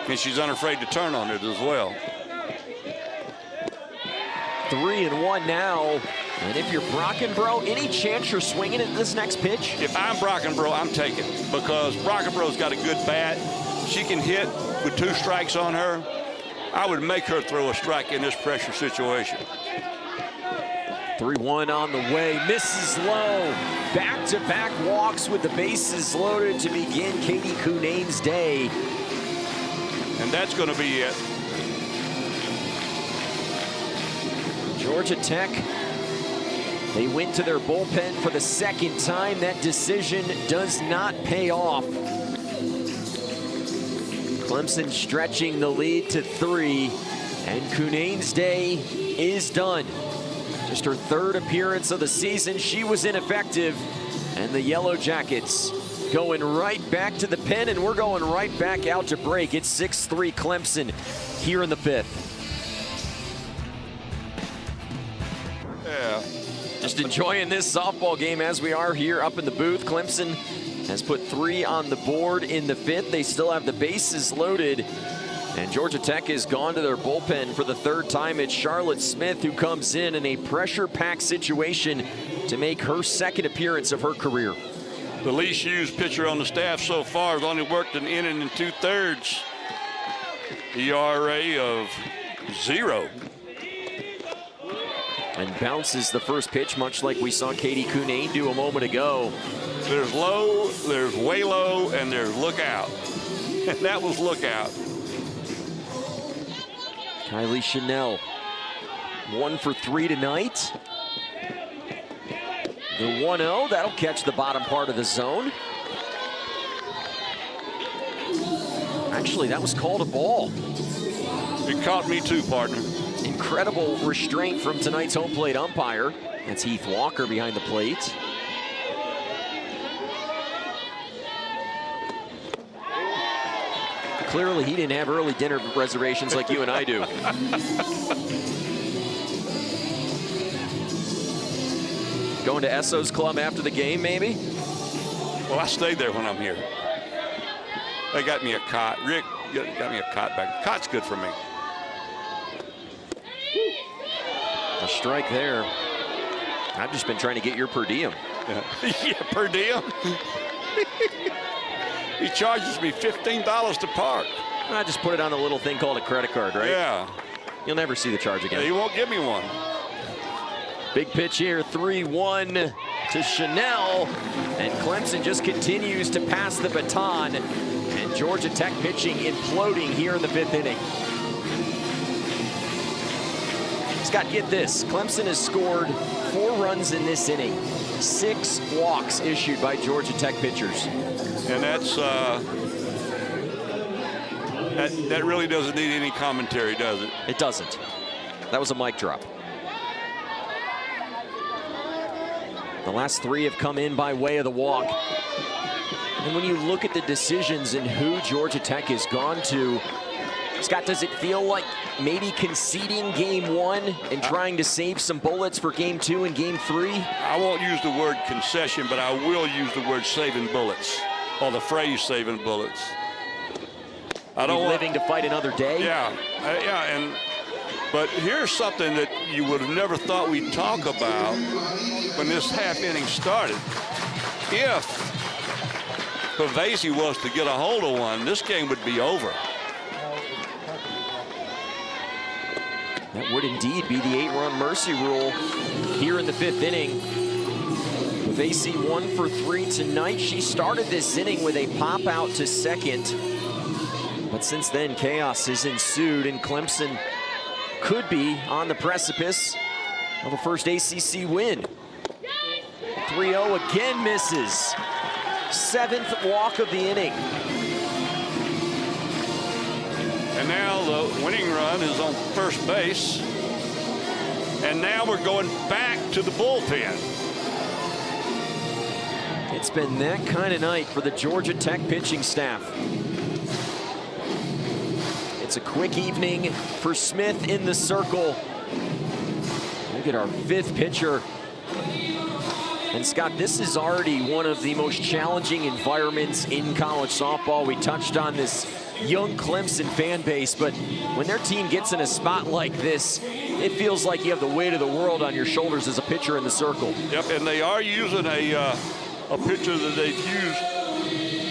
And she's unafraid to turn on it as well. 3-1 now. And if you're Brockenbrough, any chance you're swinging at this next pitch? If I'm Brockenbrough, I'm taking, because Brockenbrough's got a good bat. She can hit with 2 strikes on her. I would make her throw a strike in this pressure situation. 3-1 on the way, misses low. Back-to-back walks with the bases loaded to begin Katie Kunan's day. And that's going to be it. Georgia Tech, they went to their bullpen for the second time. That decision does not pay off. Clemson stretching the lead to 3, and Cunane's day is done. Just her 3rd appearance of the season. She was ineffective, and the Yellow Jackets going right back to the pen, and we're going right back out to break. It's 6-3 Clemson here in the 5th. Yeah. Just enjoying this softball game as we are here up in the booth. Clemson has put 3 on the board in the 5th. They still have the bases loaded. And Georgia Tech has gone to their bullpen for the 3rd time. It's Charlotte Smith who comes in a pressure-packed situation to make her 2nd appearance of her career. The least used pitcher on the staff so far has only worked an inning and 2/3. ERA of 0. And bounces the first pitch, much like we saw Katie Cunane do a moment ago. There's low, there's way low, and there's look out. And that was look out. Kylie Chanel, 1 for 3 tonight. The 1-0, that'll catch the bottom part of the zone. Actually, that was called a ball. It caught me too, partner. Incredible restraint from tonight's home plate umpire. That's Heath Walker behind the plate. Clearly, he didn't have early dinner reservations like you and I do. Going to Esso's Club after the game, maybe? Well, I stayed there when I'm here. They got me a cot. Rick got me a cot back. Cot's good for me. A strike there. I've just been trying to get your per diem. Yeah, yeah, per diem. He charges me $15 to park. I just put it on a little thing called a credit card, right? Yeah. You'll never see the charge again. Yeah, he won't give me one. Big pitch here, 3-1 to Chanel. And Clemson just continues to pass the baton. And Georgia Tech pitching imploding here in the 5th inning. Scott, get this. Clemson has scored 4 runs in this inning. 6 walks issued by Georgia Tech pitchers. And that's that really doesn't need any commentary, does it? It doesn't. That was a mic drop. The last 3 have come in by way of the walk. And when you look at the decisions and who Georgia Tech has gone to, Scott, does it feel like maybe conceding game 1 and trying to save some bullets for game 2 and game 3? I won't use the word concession, but I will use the word saving bullets, or the phrase saving bullets. I don't living to fight another day. Yeah, but here's something that you would have never thought we'd talk about when this half inning started. If Pavesi was to get a hold of one, this game would be over. That would indeed be the 8-run mercy rule here in the 5th inning. Pavesi 1 for 3 tonight. She started this inning with a pop out to second. But since then, chaos has ensued, and Clemson could be on the precipice of a first ACC win. 3-0 again misses. 7th walk of the inning. And now the winning run is on first base. And now we're going back to the bullpen. It's been that kind of night for the Georgia Tech pitching staff. It's a quick evening for Smith in the circle. Look at our 5th pitcher. And Scott, this is already one of the most challenging environments in college softball. We touched on this young Clemson fan base, but when their team gets in a spot like this, it feels like you have the weight of the world on your shoulders as a pitcher in the circle. Yep, and they are using a pitcher that they've used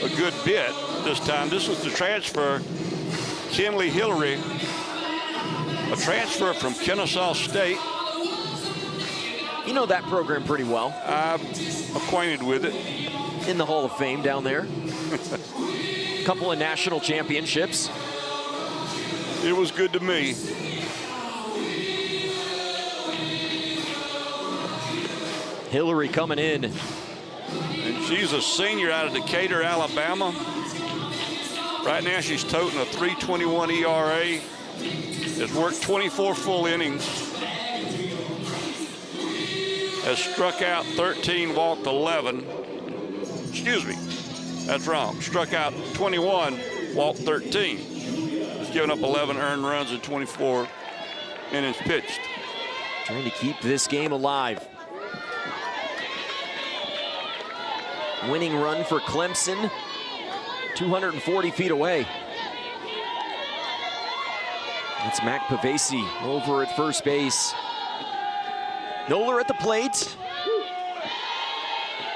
a good bit this time. This is the transfer, Kinley Hillary, a transfer from Kennesaw State. You know that program pretty well. I'm acquainted with it. In the Hall of Fame down there. A couple of national championships. It was good to me. Hillary coming in. And she's a senior out of Decatur, Alabama. Right now she's toting a 3.21 ERA. Has worked 24 full innings. Has struck out 13, walked 11. Excuse me, that's wrong. Struck out 21, walked 13. Has given up 11 earned runs in 24 innings pitched. Trying to keep this game alive. Winning run for Clemson, 240 feet away. It's Mac Pavesi over at first base. Noller at the plate.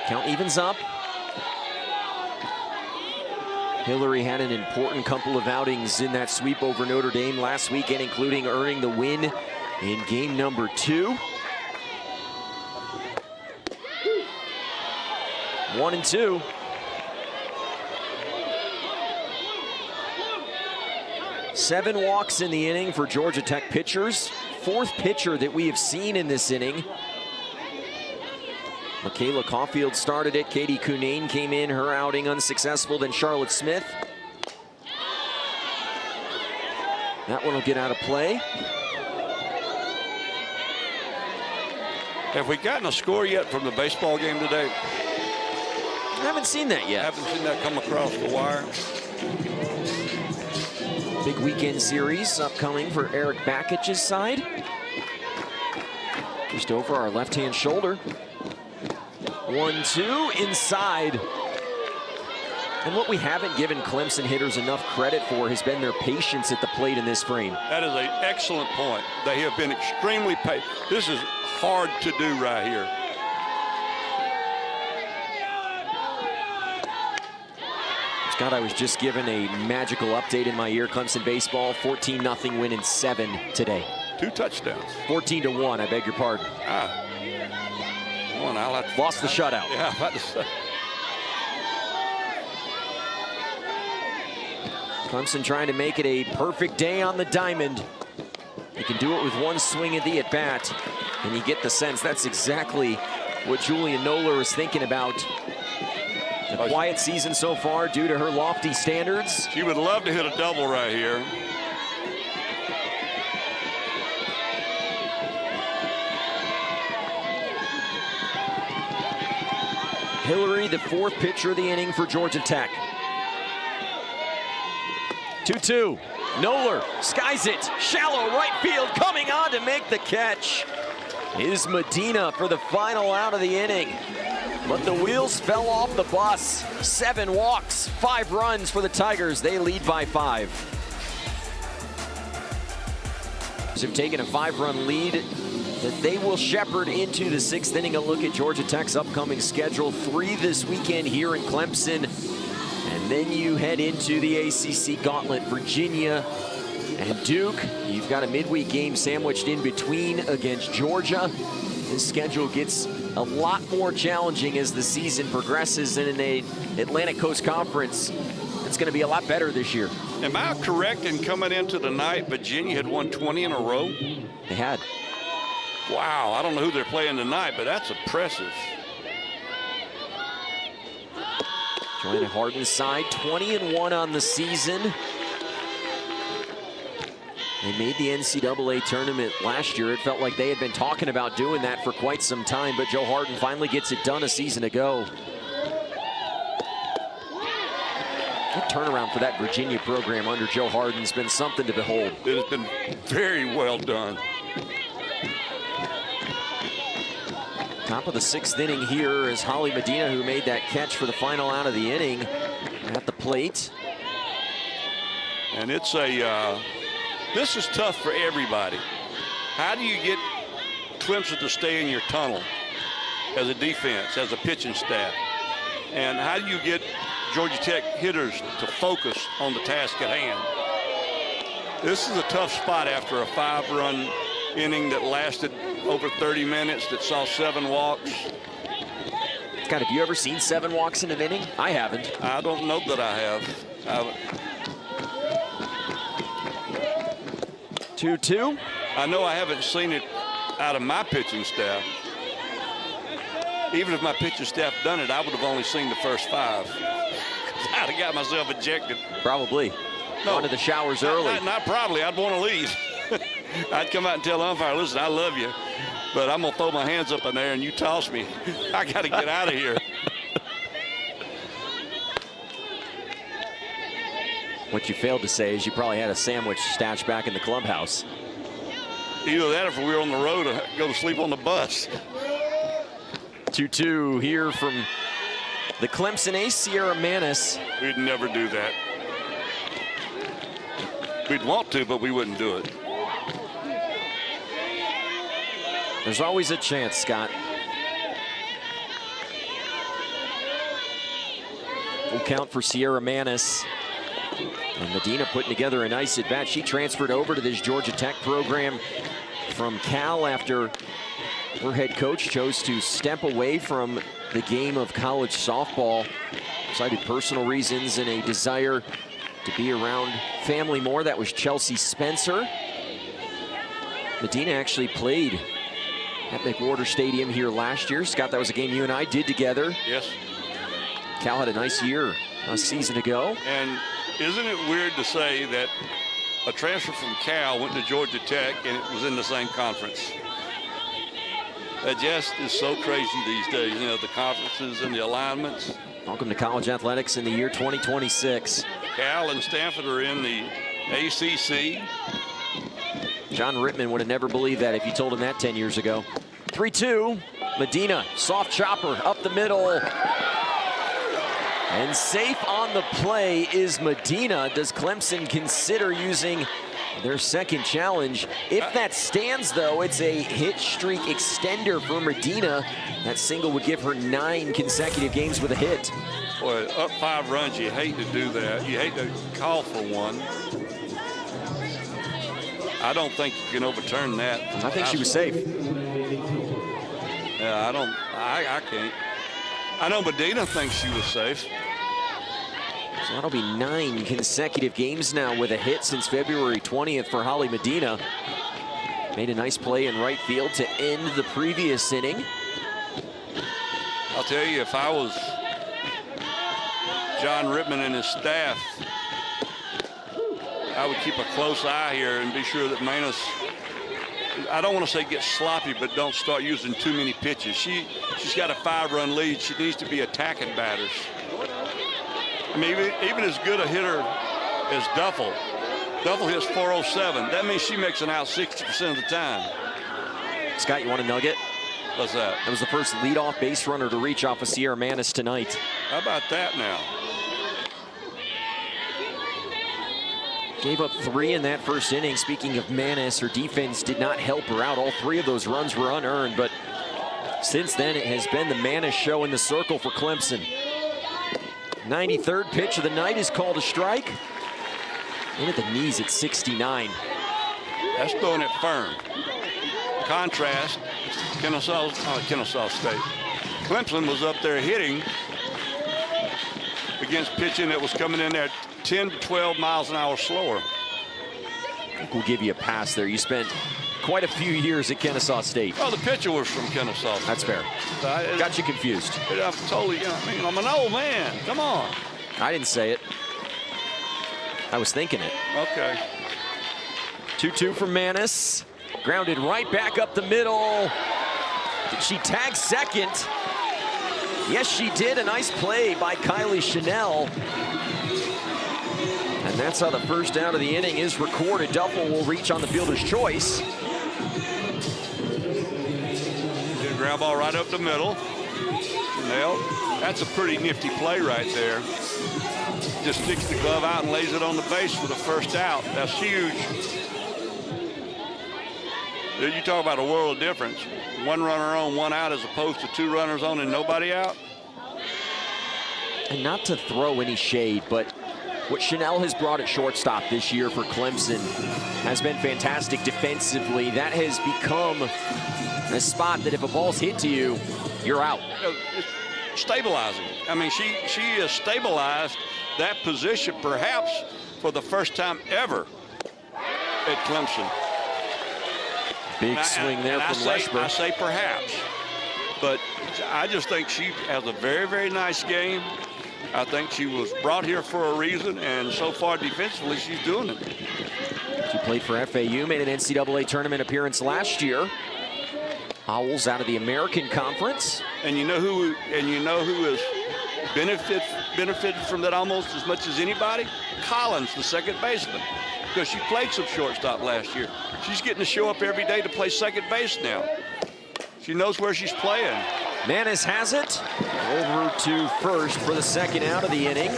Count evens up. Hillary had an important couple of outings in that sweep over Notre Dame last weekend, including earning the win in game number 2. 1-2. Seven walks in the inning for Georgia Tech pitchers. Fourth pitcher that we have seen in this inning. Michaela Caulfield started it. Katie Cunane came in, her outing unsuccessful. Then Charlotte Smith. That one will get out of play. Have we gotten a score yet from the baseball game today? I haven't seen that yet. Haven't seen that come across the wire. Big weekend series upcoming for Eric Bakic's side. Just over our left-hand shoulder. 1-2 inside. And what we haven't given Clemson hitters enough credit for has been their patience at the plate in this frame. That is an excellent point. They have been extremely patient. This is hard to do right here. Scott, I was just given a magical update in my ear. Clemson baseball, 14-0 win in 7 today. 2 touchdowns. 14-1, I beg your pardon. One, I'll have to, lost the shutout. Yeah, I'm about to say. Clemson trying to make it a perfect day on the diamond. You can do it with one swing at the at-bat, and you get the sense that's exactly what Julian Noller is thinking about. A quiet season so far due to her lofty standards. She would love to hit a double right here. Hillary, the fourth pitcher of the inning for Georgia Tech. 2-2. Noller skies it. Shallow right field, coming on to make the catch is Medina for the final out of the inning. But the wheels fell off the bus. 7 walks, 5 runs for the Tigers. They lead by 5. So they've taken a 5-run lead that they will shepherd into the 6th inning. A look at Georgia Tech's upcoming schedule. 3 this weekend here in Clemson. And then you head into the ACC gauntlet. Virginia and Duke. You've got a midweek game sandwiched in between against Georgia. This schedule gets a lot more challenging as the season progresses, and in the Atlantic Coast Conference, it's going to be a lot better this year. Am I correct in coming into the night Virginia had won 20 in a row? They had. Wow, I don't know who they're playing tonight, but that's impressive. Joanna Harden's side, 20-1 on the season. They made the NCAA tournament last year. It felt like they had been talking about doing that for quite some time, but Joe Harden finally gets it done a season ago. Good turnaround for that Virginia program under Joe Harden has been something to behold. It has been very well done. Top of the 6th inning here is Holly Medina, who made that catch for the final out of the inning at the plate. And it's a, this is tough for everybody. How do you get Clemson to stay in your tunnel as a defense, as a pitching staff? And how do you get Georgia Tech hitters to focus on the task at hand? This is a tough spot after a 5-run inning that lasted over 30 minutes, that saw 7 walks. God, have you ever seen 7 walks in an inning? I haven't. I don't know that I have. 2-2. I know I haven't seen it out of my pitching staff. Even if my pitching staff done it, I would have only seen the first 5. I'd have got myself ejected. Probably. No, Gone to the showers early. Not probably. I'd want to leave. I'd come out and tell the umpire, listen, I love you, but I'm going to throw my hands up in there and you toss me. I got to get out of here. What you failed to say is you probably had a sandwich stashed back in the clubhouse. Either that or if we were on the road to go to sleep on the bus. 2-2 here from the Clemson ace, Sierra Manis. We'd never do that. We'd want to, but we wouldn't do it. There's always a chance, Scott. Full count for Sierra Manis. And Medina putting together a nice at-bat. She transferred over to this Georgia Tech program from Cal after her head coach chose to step away from the game of college softball. Cited personal reasons and a desire to be around family more. That was Chelsea Spencer. Medina actually played at McWhorter Stadium here last year. Scott, that was a game you and I did together. Yes. Cal had a nice year a season ago. And isn't it weird to say that a transfer from Cal went to Georgia Tech and it was in the same conference? That just is so crazy these days, you know, the conferences and the alignments. Welcome to college athletics in the year 2026. Cal and Stanford are in the ACC. John Rittman would have never believed that if you told him that 10 years ago. 3-2, Medina, soft chopper up the middle. And safe on the play is Medina. Does Clemson consider using their second challenge? If that stands, though, it's a hit streak extender for Medina. That single would give her 9 consecutive games with a hit. Boy, up 5 runs, you hate to do that. You hate to call for one. I don't think you can overturn that. I think she was safe. Yeah, I can't. I know Medina thinks she was safe. So that'll be 9 consecutive games now with a hit since February 20th for Holly Medina. Made a nice play in right field to end the previous inning. I'll tell you, if I was John Rittman and his staff, I would keep a close eye here and be sure that Manis, I don't want to say get sloppy, but don't start using too many pitches. She's got a 5-run lead. She needs to be attacking batters. I mean, even as good a hitter as Duffel. Duffel hits 407. That means she makes an out 60% of the time. Scott, you want a nugget? What's that? That was the first leadoff base runner to reach off of Sierra Manis tonight. How about that now? Gave up 3 in that first inning. Speaking of Manis, her defense did not help her out. All 3 of those runs were unearned, but since then it has been the Manis show in the circle for Clemson. 93rd pitch of the night is called a strike. In at the knees at 69. That's throwing it firm. Contrast, Kennesaw State. Clemson was up there hitting against pitching that was coming in there 10 to 12 miles an hour slower. I think we'll give you a pass there. You spent quite a few years at Kennesaw State. Well, the pitcher was from Kennesaw State. That's fair. Got you confused. I'm totally, I'm an old man. Come on. I didn't say it. I was thinking it. Okay. 2-2 for Manis. Grounded right back up the middle. Did she tag second? Yes, she did. A nice play by Kylie Chanel. And that's how the first out of the inning is recorded. Duffel will reach on the fielder's choice. Good ground ball right up the middle. Chanel, that's a pretty nifty play right there. Just sticks the glove out and lays it on the base for the first out. That's huge. You talk about a world of difference. 1 runner on, 1 out, as opposed to 2 runners on and nobody out. And not to throw any shade, but what Chanel has brought at shortstop this year for Clemson has been fantastic defensively. That has become a spot that if a ball's hit to you, you're out. It's stabilizing. I mean, she has stabilized that position perhaps for the first time ever at Clemson. Big swing there from Leshber. I say perhaps, but I just think she has a very, very nice game. I think she was brought here for a reason, and so far defensively, she's doing it. She played for FAU, made an NCAA tournament appearance last year. Owls out of the American Conference. And you know who has benefited from that almost as much as anybody? Collins, the second baseman, because she played some shortstop last year. She's getting to show up every day to play second base now. She knows where she's playing. Manis has it over to first for the second out of the inning.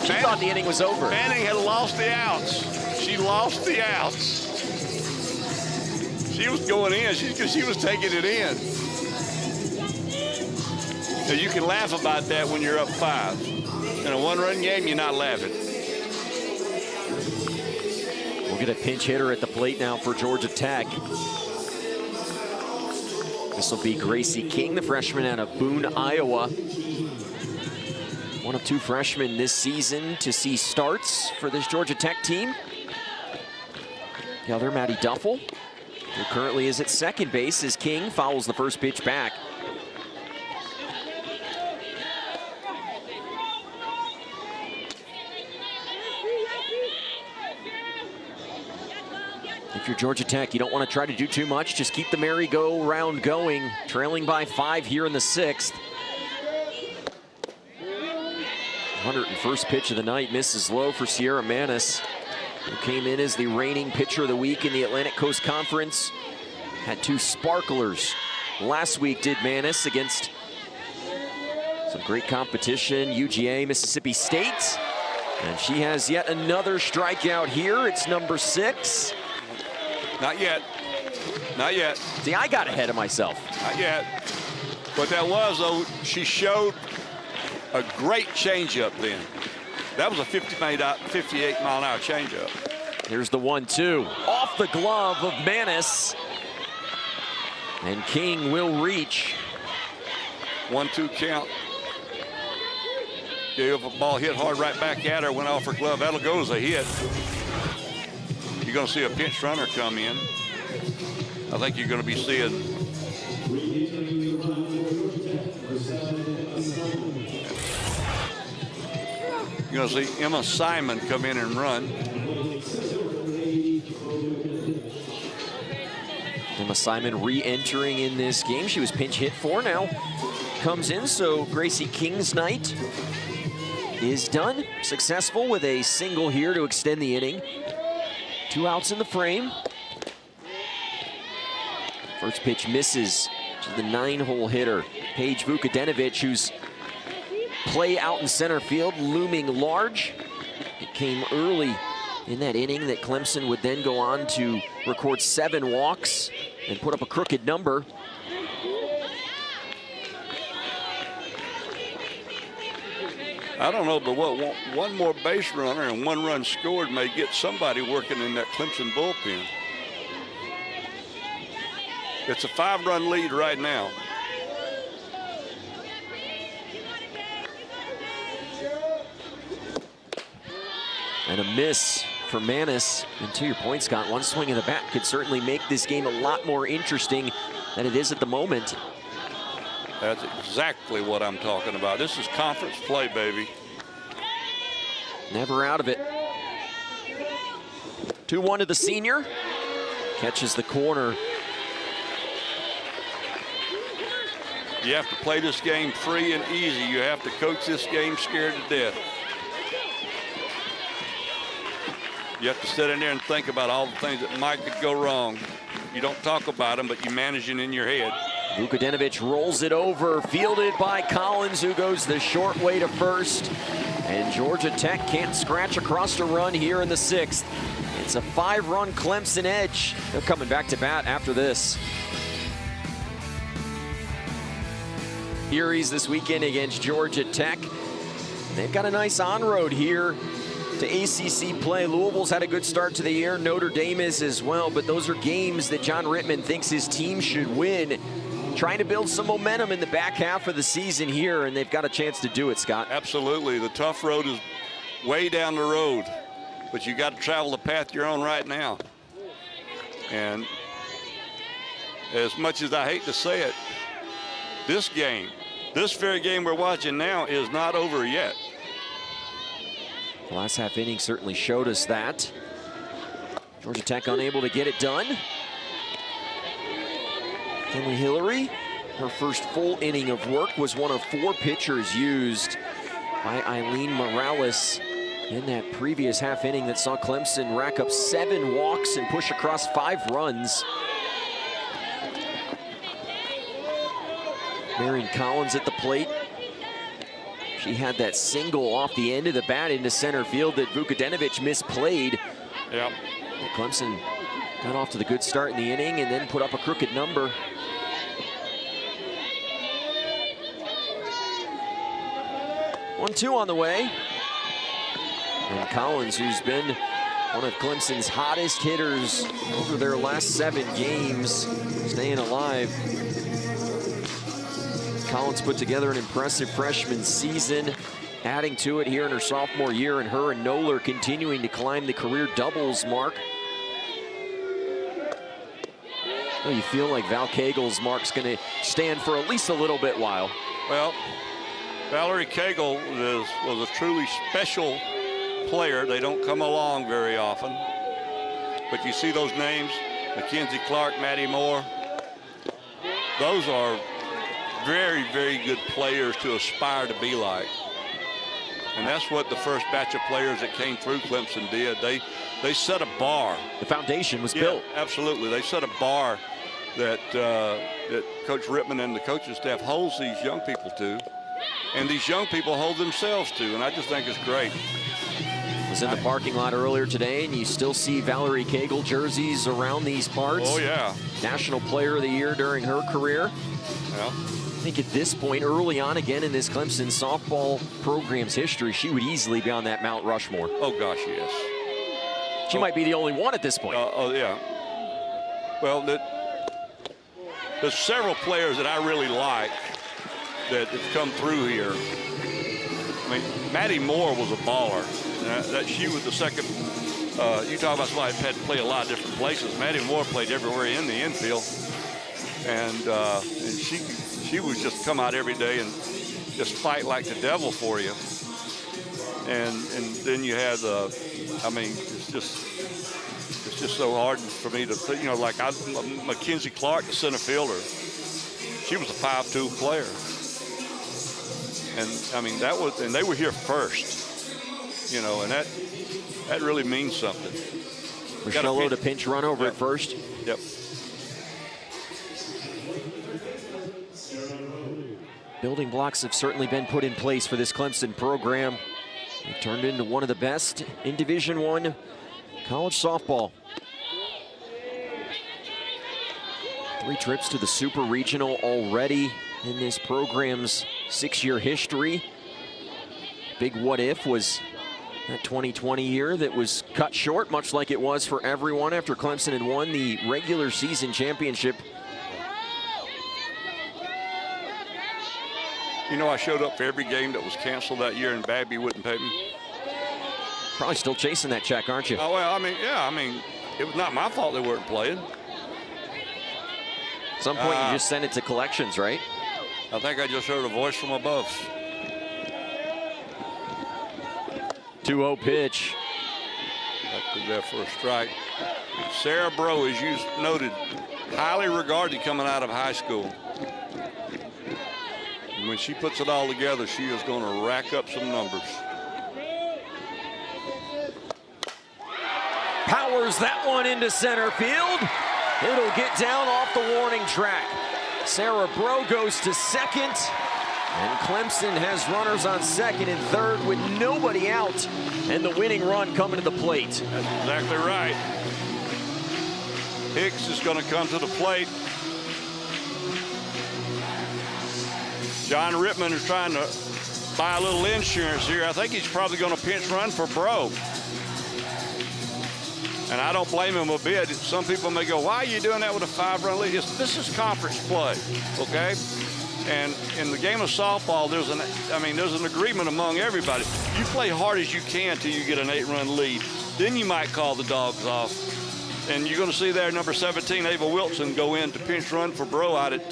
She thought the inning was over. Manning had lost the outs. She lost the outs. She was going in because she was taking it in. So you can laugh about that when you're up 5. In a one-run game, you're not laughing. We'll get a pinch hitter at the plate now for Georgia Tech. This will be Gracie King, the freshman out of Boone, Iowa. One of 2 freshmen this season to see starts for this Georgia Tech team. The other, Maddie Duffel, who currently is at second base as King fouls the first pitch back. If you're Georgia Tech, you don't want to try to do too much. Just keep the merry-go-round going. Trailing by 5 here in the 6th. 101st pitch of the night misses low for Sierra Manis, who came in as the reigning pitcher of the week in the Atlantic Coast Conference. Had 2 sparklers last week, did Manis, against some great competition, UGA, Mississippi State. And she has yet another strikeout here. It's number 6. Not yet. Not yet. See, I got ahead of myself. Not yet. What that was, though, she showed a great changeup then. That was a 58-mile-an-hour changeup. Here's the 1-2. Off the glove of Manis. And King will reach. 1-2 count. Gave a ball hit hard right back at her, went off her glove. That'll go as a hit. You're going to see a pinch runner come in. I think you're going to be seeing you're going to see Emma Simon come in and run. Emma Simon re-entering in this game. She was pinch hit for, now comes in, so Gracie King's night is done. Successful with a single here to extend the inning. 2 outs in the frame. First pitch misses to the 9-hole hitter, Paige Vukadinovic, who's play out in center field looming large. It came early in that inning that Clemson would then go on to record 7 walks and put up a crooked number. I don't know, but what one more base runner and 1 run scored may get somebody working in that Clemson bullpen. It's a 5-run lead right now. And a miss for Manis. And to your point, Scott, 1 swing of the bat could certainly make this game a lot more interesting than it is at the moment. That's exactly what I'm talking about. This is conference play, baby. Never out of it. 2-1 to the senior. Catches the corner. You have to play this game free and easy. You have to coach this game scared to death. You have to sit in there and think about all the things that might could go wrong. You don't talk about them, but you manage it in your head. Vukadinovic rolls it over, fielded by Collins, who goes the short way to first. And Georgia Tech can't scratch across a run here in the 6th. It's a 5-run Clemson edge. They're coming back to bat after this. Series this weekend against Georgia Tech. They've got a nice on-road here to ACC play. Louisville's had a good start to the year. Notre Dame is as well, but those are games that John Rittman thinks his team should win. Trying to build some momentum in the back half of the season here, and they've got a chance to do it, Scott. Absolutely. The tough road is way down the road, but you got to travel the path you're on right now. And as much as I hate to say it, this game, this very game we're watching now, is not over yet. The last half inning certainly showed us that. Georgia Tech unable to get it done. Kenley Hillary, her first full inning of work, was one of 4 pitchers used by Eileen Morales in that previous half inning that saw Clemson rack up 7 walks and push across 5 runs. Marion Collins at the plate. She had that single off the end of the bat into center field that Vukadinovic misplayed. Yep. Clemson got off to the good start in the inning and then put up a crooked number. One-two on the way. And Collins, who's been one of Clemson's hottest hitters over their last 7 games, staying alive. Collins put together an impressive freshman season, adding to it here in her sophomore year, and her and Noller continuing to climb the career doubles mark. Well, you feel like Val Cagel's mark's going to stand for at least a little bit while. Well, Valerie Cagle was a truly special player. They don't come along very often. But you see those names, Mackenzie Clark, Maddie Moore. Those are very, very good players to aspire to be like. And that's what the first batch of players that came through Clemson did. They set a bar. The foundation was built. Absolutely. They set a bar that Coach Rittman and the coaching staff holds these young people to. And these young people hold themselves to. And I just think it's great. Was in the parking lot earlier today, and you still see Valerie Cagle jerseys around these parts. Oh, yeah. National Player of the Year during her career. Yeah. I think at this point, early on again in this Clemson softball program's history, she would easily be on that Mount Rushmore. Oh, gosh, yes. She might be the only one at this point. Oh, yeah. Well, there's several players that I really like that have come through here. I mean, Maddie Moore was a baller. That she was the second. You talk about somebody who had to play a lot of different places. Maddie Moore played everywhere in the infield, and she would just come out every day and just fight like the devil for you. And then you had I mean, it's just so hard for me to think, you know, like Mackenzie Clark, the center fielder, she was a 5'2" player. And I mean, and they were here first, you know, and that really means something. Rochelle Lowe to pinch run over at first. Yep. Building blocks have certainly been put in place for this Clemson program. It turned into one of the best in Division I college softball. 3 trips to the Super Regional already in this program's 6-year history. Big what if was that 2020 year that was cut short, much like it was for everyone after Clemson had won the regular season championship. You know, I showed up for every game that was canceled that year, and Babby wouldn't pay me. Probably still chasing that check, aren't you? Oh, well, I mean, yeah, I mean, it was not my fault they weren't playing. At some point, you just send it to collections, right? I think I just heard a voice from above. 2-0 pitch. That was there for a strike. Sarah Bro, as you noted, highly regarded coming out of high school. And when she puts it all together, she is going to rack up some numbers. Powers that one into center field. It'll get down off the warning track. Sarah Bro goes to second, and Clemson has runners on second and third with nobody out, and the winning run coming to the plate. That's exactly right. Hicks is going to come to the plate. John Rittman is trying to buy a little insurance here. I think he's probably going to pinch run for Bro. And I don't blame him a bit. Some people may go, why are you doing that with a 5-run lead? This is conference play, okay? And in the game of softball, there's an agreement among everybody. You play hard as you can till you get an 8-run lead. Then you might call the dogs off. And you're going to see there number 17, Ava Wilson, go in to pinch run for Bro out at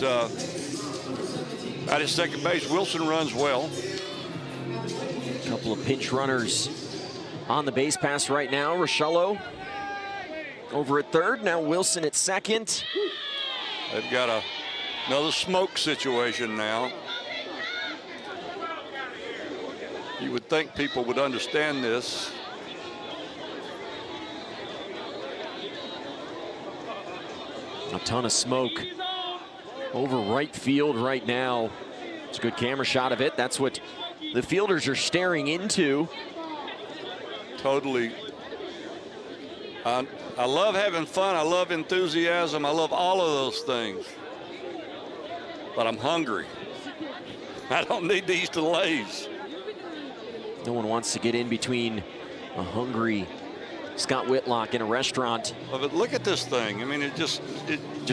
second base. Wilson runs well. A couple of pinch runners on the base pass right now. Rochello over at third. Now Wilson at second. They've got another smoke situation now. You would think people would understand this. A ton of smoke over right field right now. It's a good camera shot of it. That's what the fielders are staring into. Totally. I love having fun. I love enthusiasm. I love all of those things. But I'm hungry. I don't need these delays. No one wants to get in between a hungry Scott Whitlock in a restaurant. But look at this thing. I mean, it just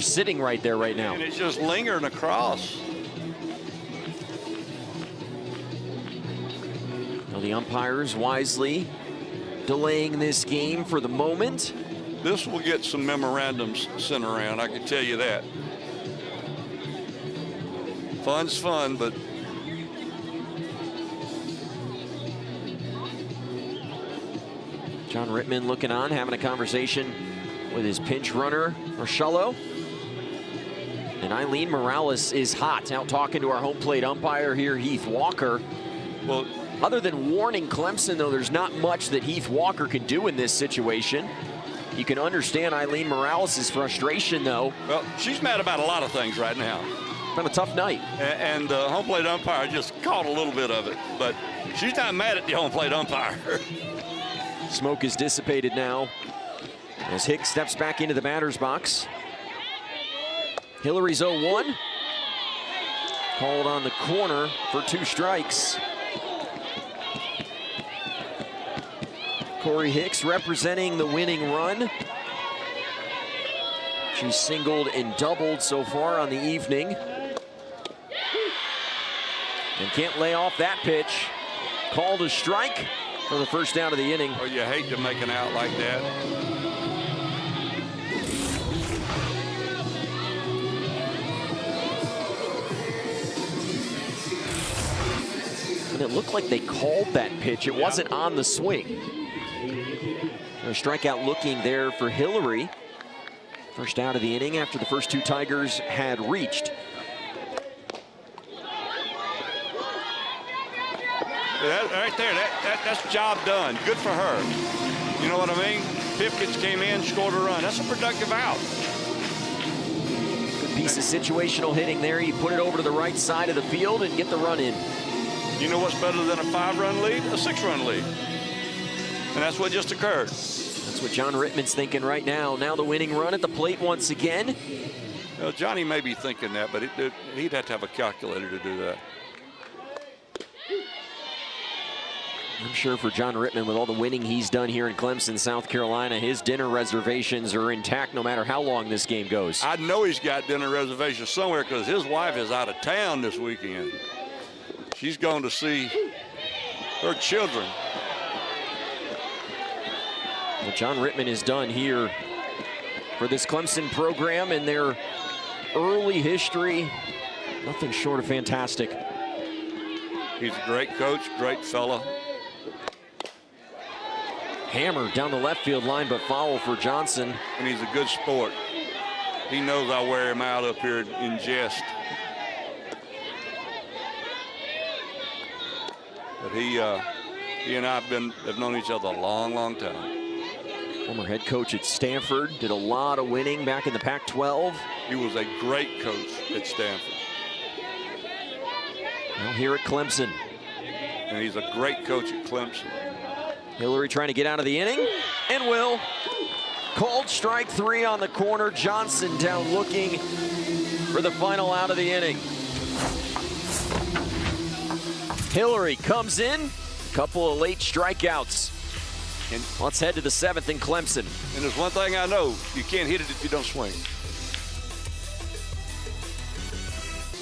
sitting right there right now. And it's just lingering across. Now the umpires wisely delaying this game for the moment. This will get some memorandums sent around, I can tell you that. Fun's fun, but John Rittman looking on, having a conversation with his pinch runner, Rochello. And Eileen Morales is hot, out talking to our home plate umpire here, Heath Walker. Well, other than warning Clemson, though, there's not much that Heath Walker can do in this situation. You can understand Eileen Morales' frustration, though. Well, she's mad about a lot of things right now. Been a tough night. And the home plate umpire just caught a little bit of it, but she's not mad at the home plate umpire. Smoke is dissipated now as Hicks steps back into the batter's box. Hillary's 0-1. Called on the corner for 2 strikes. Corey Hicks representing the winning run. She's singled and doubled so far on the evening. And can't lay off that pitch. Called a strike for the first down of the inning. Oh, you hate to make an out like that. And it looked like they called that pitch. It wasn't on the swing. A strikeout looking there for Hillary. First out of the inning after the first 2 Tigers had reached. Right there, that's job done. Good for her. You know what I mean? Pipkins came in, scored a run. That's a productive out. Good piece of situational hitting there. You put it over to the right side of the field and get the run in. You know what's better than a 5-run lead? A 6-run lead. And that's what just occurred. That's what John Rittman's thinking right now. Now the winning run at the plate once again. Well, Johnny may be thinking that, but he'd have to have a calculator to do that. I'm sure for John Rittman, with all the winning he's done here in Clemson, South Carolina, his dinner reservations are intact no matter how long this game goes. I know he's got dinner reservations somewhere because his wife is out of town this weekend. She's going to see her children. What John Rittman has done here for this Clemson program in their early history, nothing short of fantastic. He's a great coach, great fella. Hammer down the left field line, but foul for Johnson. And he's a good sport. He knows I wear him out up here in jest. But he and I have known each other a long, long time. Former head coach at Stanford, did a lot of winning back in the Pac-12. He was a great coach at Stanford. Now here at Clemson. And he's a great coach at Clemson. Hillary trying to get out of the inning, and will. Called strike 3 on the corner. Johnson down looking for the final out of the inning. Hillary comes in, a couple of late strikeouts. And let's head to the 7th in Clemson. And there's one thing I know, you can't hit it if you don't swing.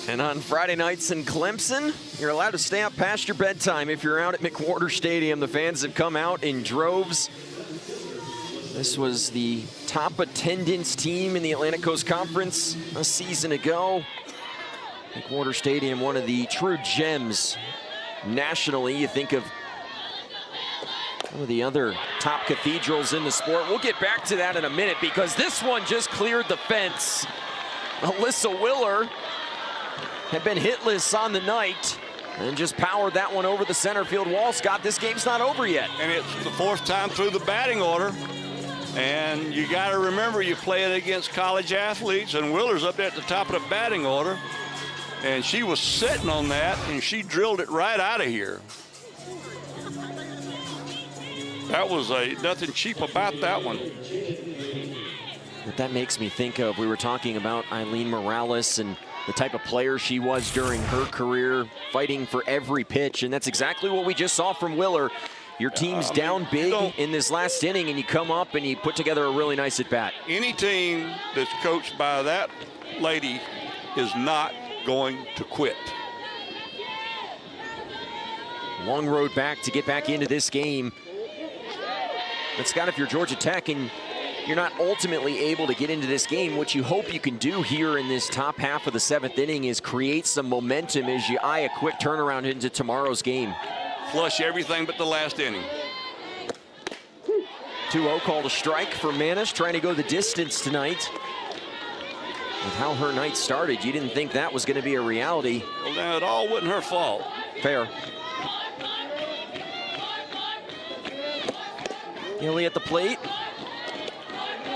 And on Friday nights in Clemson, you're allowed to stay up past your bedtime if you're out at McWhorter Stadium. The fans have come out in droves This was the top attendance team in the Atlantic Coast Conference a season ago. McWhorter Stadium, one of the true gems nationally. You think of some of the other top cathedrals in the sport. We'll get back to that in a minute because this one just cleared the fence. Alyssa Willer had been hitless on the night and just powered that one over the center field wall. Scott, this game's not over yet. And it's the 4th time through the batting order. And you got to remember, you play it against college athletes, and Willer's up there at the top of the batting order. And she was sitting on that, and she drilled it right out of here. That was nothing cheap about that one. What that makes me think of, we were talking about Eileen Morales and the type of player she was during her career, fighting for every pitch, and that's exactly what we just saw from Willer. Your team's down big in this last inning, and you come up and you put together a really nice at-bat. Any team that's coached by that lady is not going to quit. Long road back to get back into this game. But Scott, if you're Georgia Tech and you're not ultimately able to get into this game, what you hope you can do here in this top half of the 7th inning is create some momentum as you eye a quick turnaround into tomorrow's game. Flush everything but the last inning. 2-0 called a strike for Manis, trying to go the distance tonight. With how her night started, you didn't think that was going to be a reality. Well, now, it all wasn't her fault. Fair. Gilly at the plate.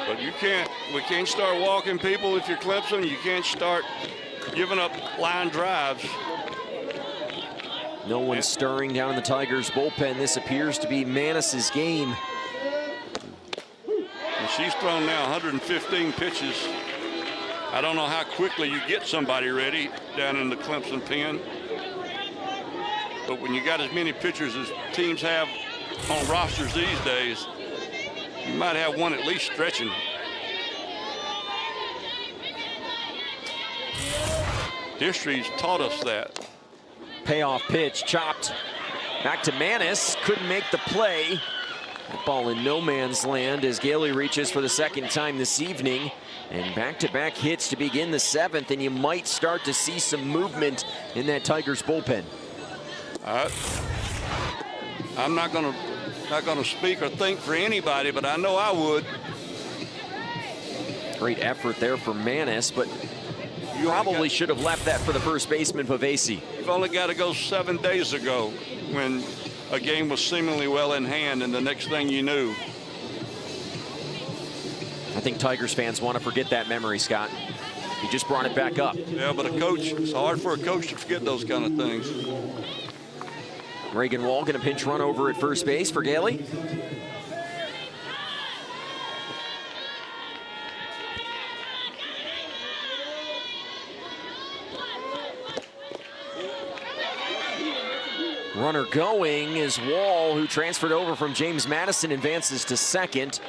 But we can't start walking people if you're Clemson. You can't start giving up line drives. No one stirring down in the Tigers bullpen. This appears to be Manis's game. And she's thrown now 115 pitches. I don't know how quickly you get somebody ready down in the Clemson pen. But when you got as many pitchers as teams have on rosters these days, you might have one at least stretching. History's taught us that. Payoff pitch, chopped back to Manis, couldn't make the play. That ball in no man's land as Gailey reaches for the 2nd time this evening. And back-to-back hits to begin the 7th, and you might start to see some movement in that Tigers bullpen. I'm not gonna speak or think for anybody, but I know I would. Great effort there for Manis, but you probably should have left that for the first baseman, Pavesi. You've only got to go 7 days ago when a game was seemingly well in hand, and the next thing you knew. I think Tigers fans want to forget that memory, Scott. You just brought it back up. Yeah, but a coach, it's hard for a coach to forget those kind of things. Reagan Wall going to pinch run over at first base for Gailey. Runner going is Wall, who transferred over from James Madison, advances to 2nd.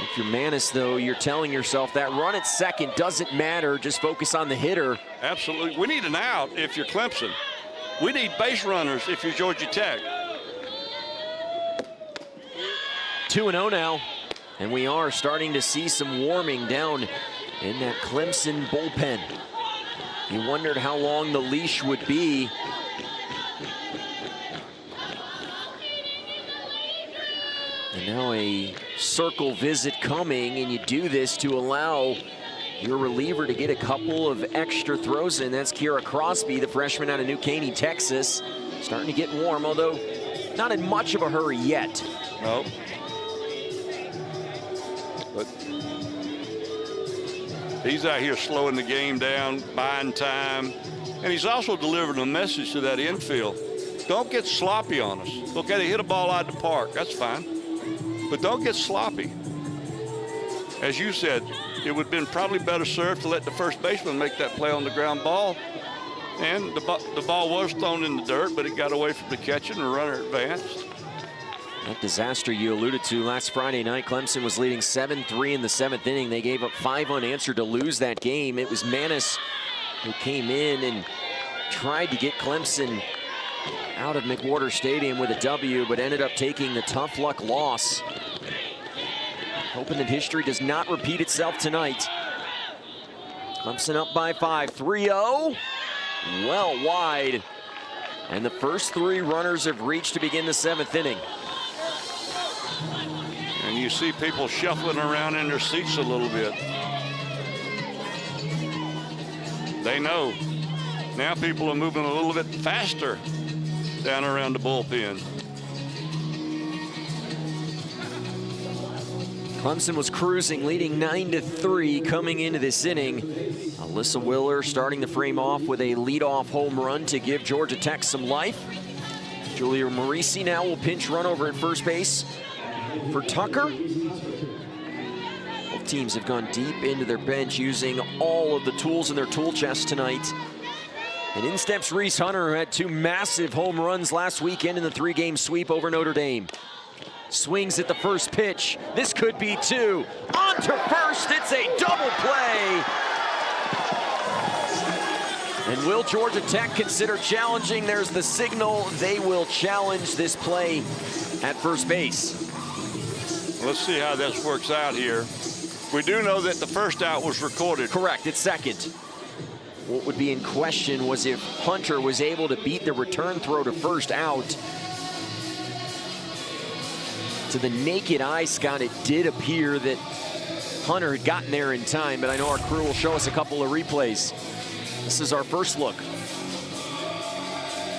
If you're Manis, though, you're telling yourself that run at 2nd doesn't matter. Just focus on the hitter. Absolutely. We need an out if you're Clemson. We need base runners if you're Georgia Tech. 2-0 now. And we are starting to see some warming down in that Clemson bullpen. You wondered how long the leash would be. And now a circle visit coming, and you do this to allow your reliever to get a couple of extra throws in. That's Kira Crosby, the freshman out of New Caney, Texas. Starting to get warm, although not in much of a hurry yet. No. But he's out here slowing the game down, buying time. And he's also delivering a message to that infield. Don't get sloppy on us. Okay, they hit a ball out of the park. That's fine. But don't get sloppy. As you said, it would have been probably better served to let the first baseman make that play on the ground ball. And the ball was thrown in the dirt, but it got away from the catcher and the runner advanced. That disaster you alluded to last Friday night, Clemson was leading 7-3 in the 7th inning. They gave up 5 unanswered to lose that game. It was Manis who came in and tried to get Clemson out of McWhorter Stadium with a W, but ended up taking the tough luck loss. hoping that history does not repeat itself tonight. Clemson up by 5, 3-0, well wide. And the first 3 runners have reached to begin the 7th inning. And you see people shuffling around in their seats a little bit. They know. Now people are moving a little bit faster down around the bullpen. Clemson was cruising, leading 9-3 coming into this inning. Alyssa Willer starting the frame off with a leadoff home run to give Georgia Tech some life. Julia Marisi now will pinch run over at first base for Tucker. Both teams have gone deep into their bench using all of the tools in their tool chest tonight. And in steps Reese Hunter, who had 2 massive home runs last weekend in the 3-game sweep over Notre Dame. Swings at the first pitch. This could be 2. On to first, it's a double play. And will Georgia Tech consider challenging? There's the signal. They will challenge this play at first base. Let's see how this works out here. We do know that the first out was recorded. Correct, it's second. What would be in question was if Hunter was able to beat the return throw to first out. To the naked eye, Scott, it did appear that Hunter had gotten there in time, but I know our crew will show us a couple of replays. This is our first look.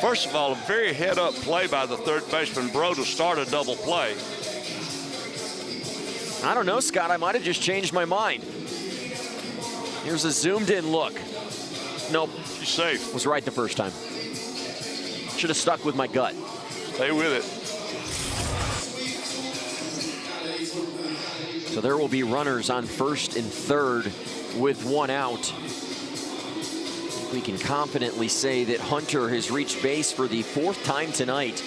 First of all, a very head-up play by the third baseman, Bro, to start a double play. I don't know, Scott. I might have just changed my mind. Here's a zoomed-in look. Nope. She's safe. Was right the first time. Should have stuck with my gut. Stay with it. So there will be runners on first and third with 1 out. We can confidently say that Hunter has reached base for the 4th time tonight.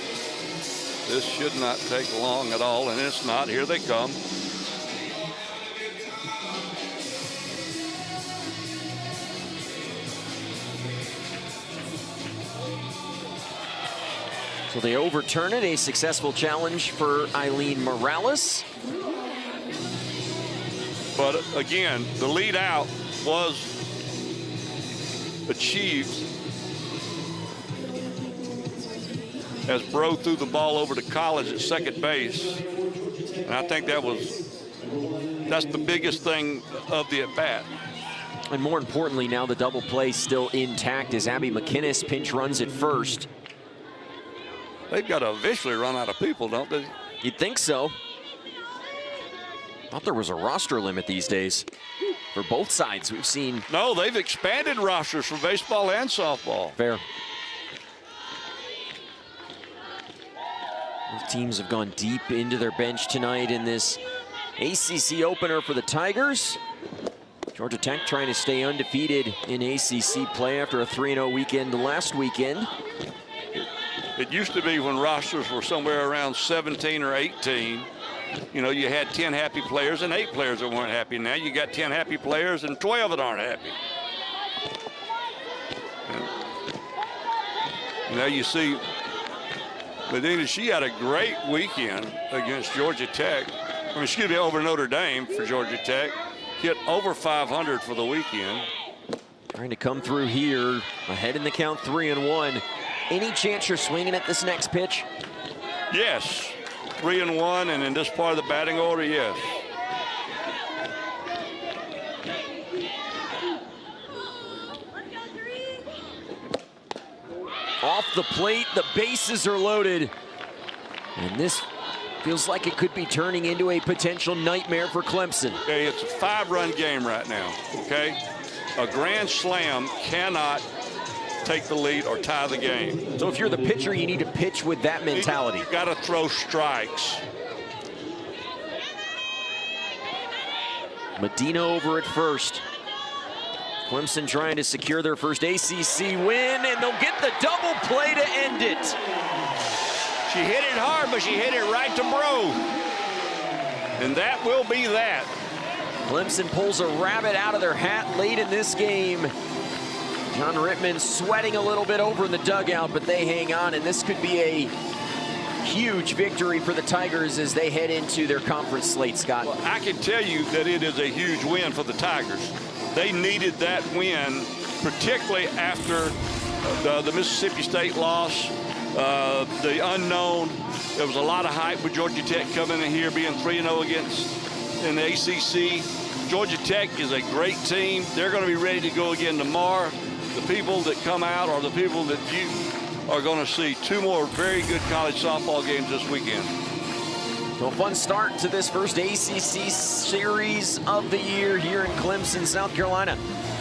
This should not take long at all, and it's not. Here they come. So they overturn it, a successful challenge for Eileen Morales. But again, the lead out was achieved as Bro threw the ball over to College at second base. And I think that's the biggest thing of the at-bat. And more importantly, now the double play still intact as Abby McInnes pinch runs at first. They've got to eventually run out of people, don't they? You'd think so. Thought there was a roster limit these days for both sides. We've seen. No, they've expanded rosters for baseball and softball. Fair. Both teams have gone deep into their bench tonight in this ACC opener for the Tigers. Georgia Tech trying to stay undefeated in ACC play after a 3-0 weekend last weekend. It used to be when rosters were somewhere around 17 or 18. You know, you had 10 happy players and 8 players that weren't happy. Now you got 10 happy players and 12 that aren't happy. Now you see Medina, she had a great weekend against Georgia Tech. I mean, excuse me, over Notre Dame for Georgia Tech. Hit over 500 for the weekend. Trying to come through here, ahead in the count, 3-1. Any chance you're swinging at this next pitch? Yes, 3-1, and in this part of the batting order, yes. Off the plate, the bases are loaded. And this feels like it could be turning into a potential nightmare for Clemson. Okay, it's a 5-run game right now, okay? A grand slam cannot take the lead or tie the game. So if you're the pitcher, you need to pitch with that mentality. You've got to throw strikes. Medina over at first. Clemson trying to secure their first ACC win, and they'll get the double play to end it. She hit it hard, but she hit it right to Bro. And that will be that. Clemson pulls a rabbit out of their hat late in this game. John Rittman sweating a little bit over in the dugout, but they hang on, and this could be a huge victory for the Tigers as they head into their conference slate, Scott. Well, I can tell you that it is a huge win for the Tigers. They needed that win, particularly after the Mississippi State loss, the unknown. There was a lot of hype with Georgia Tech coming in here, being 3-0 in the ACC. Georgia Tech is a great team. They're going to be ready to go again tomorrow. The people that come out are the people that you are going to see 2 more very good college softball games this weekend. So a fun start to this first ACC series of the year here in Clemson, South Carolina.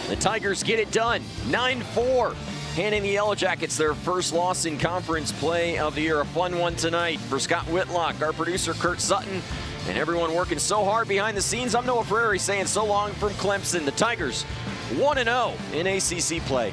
The Tigers get it done, 9-4. Handing the Yellow Jackets their first loss in conference play of the year. A fun one tonight for Scott Whitlock, our producer Kurt Sutton, and everyone working so hard behind the scenes. I'm Noah Frary saying so long from Clemson. The Tigers 1-0 in ACC play.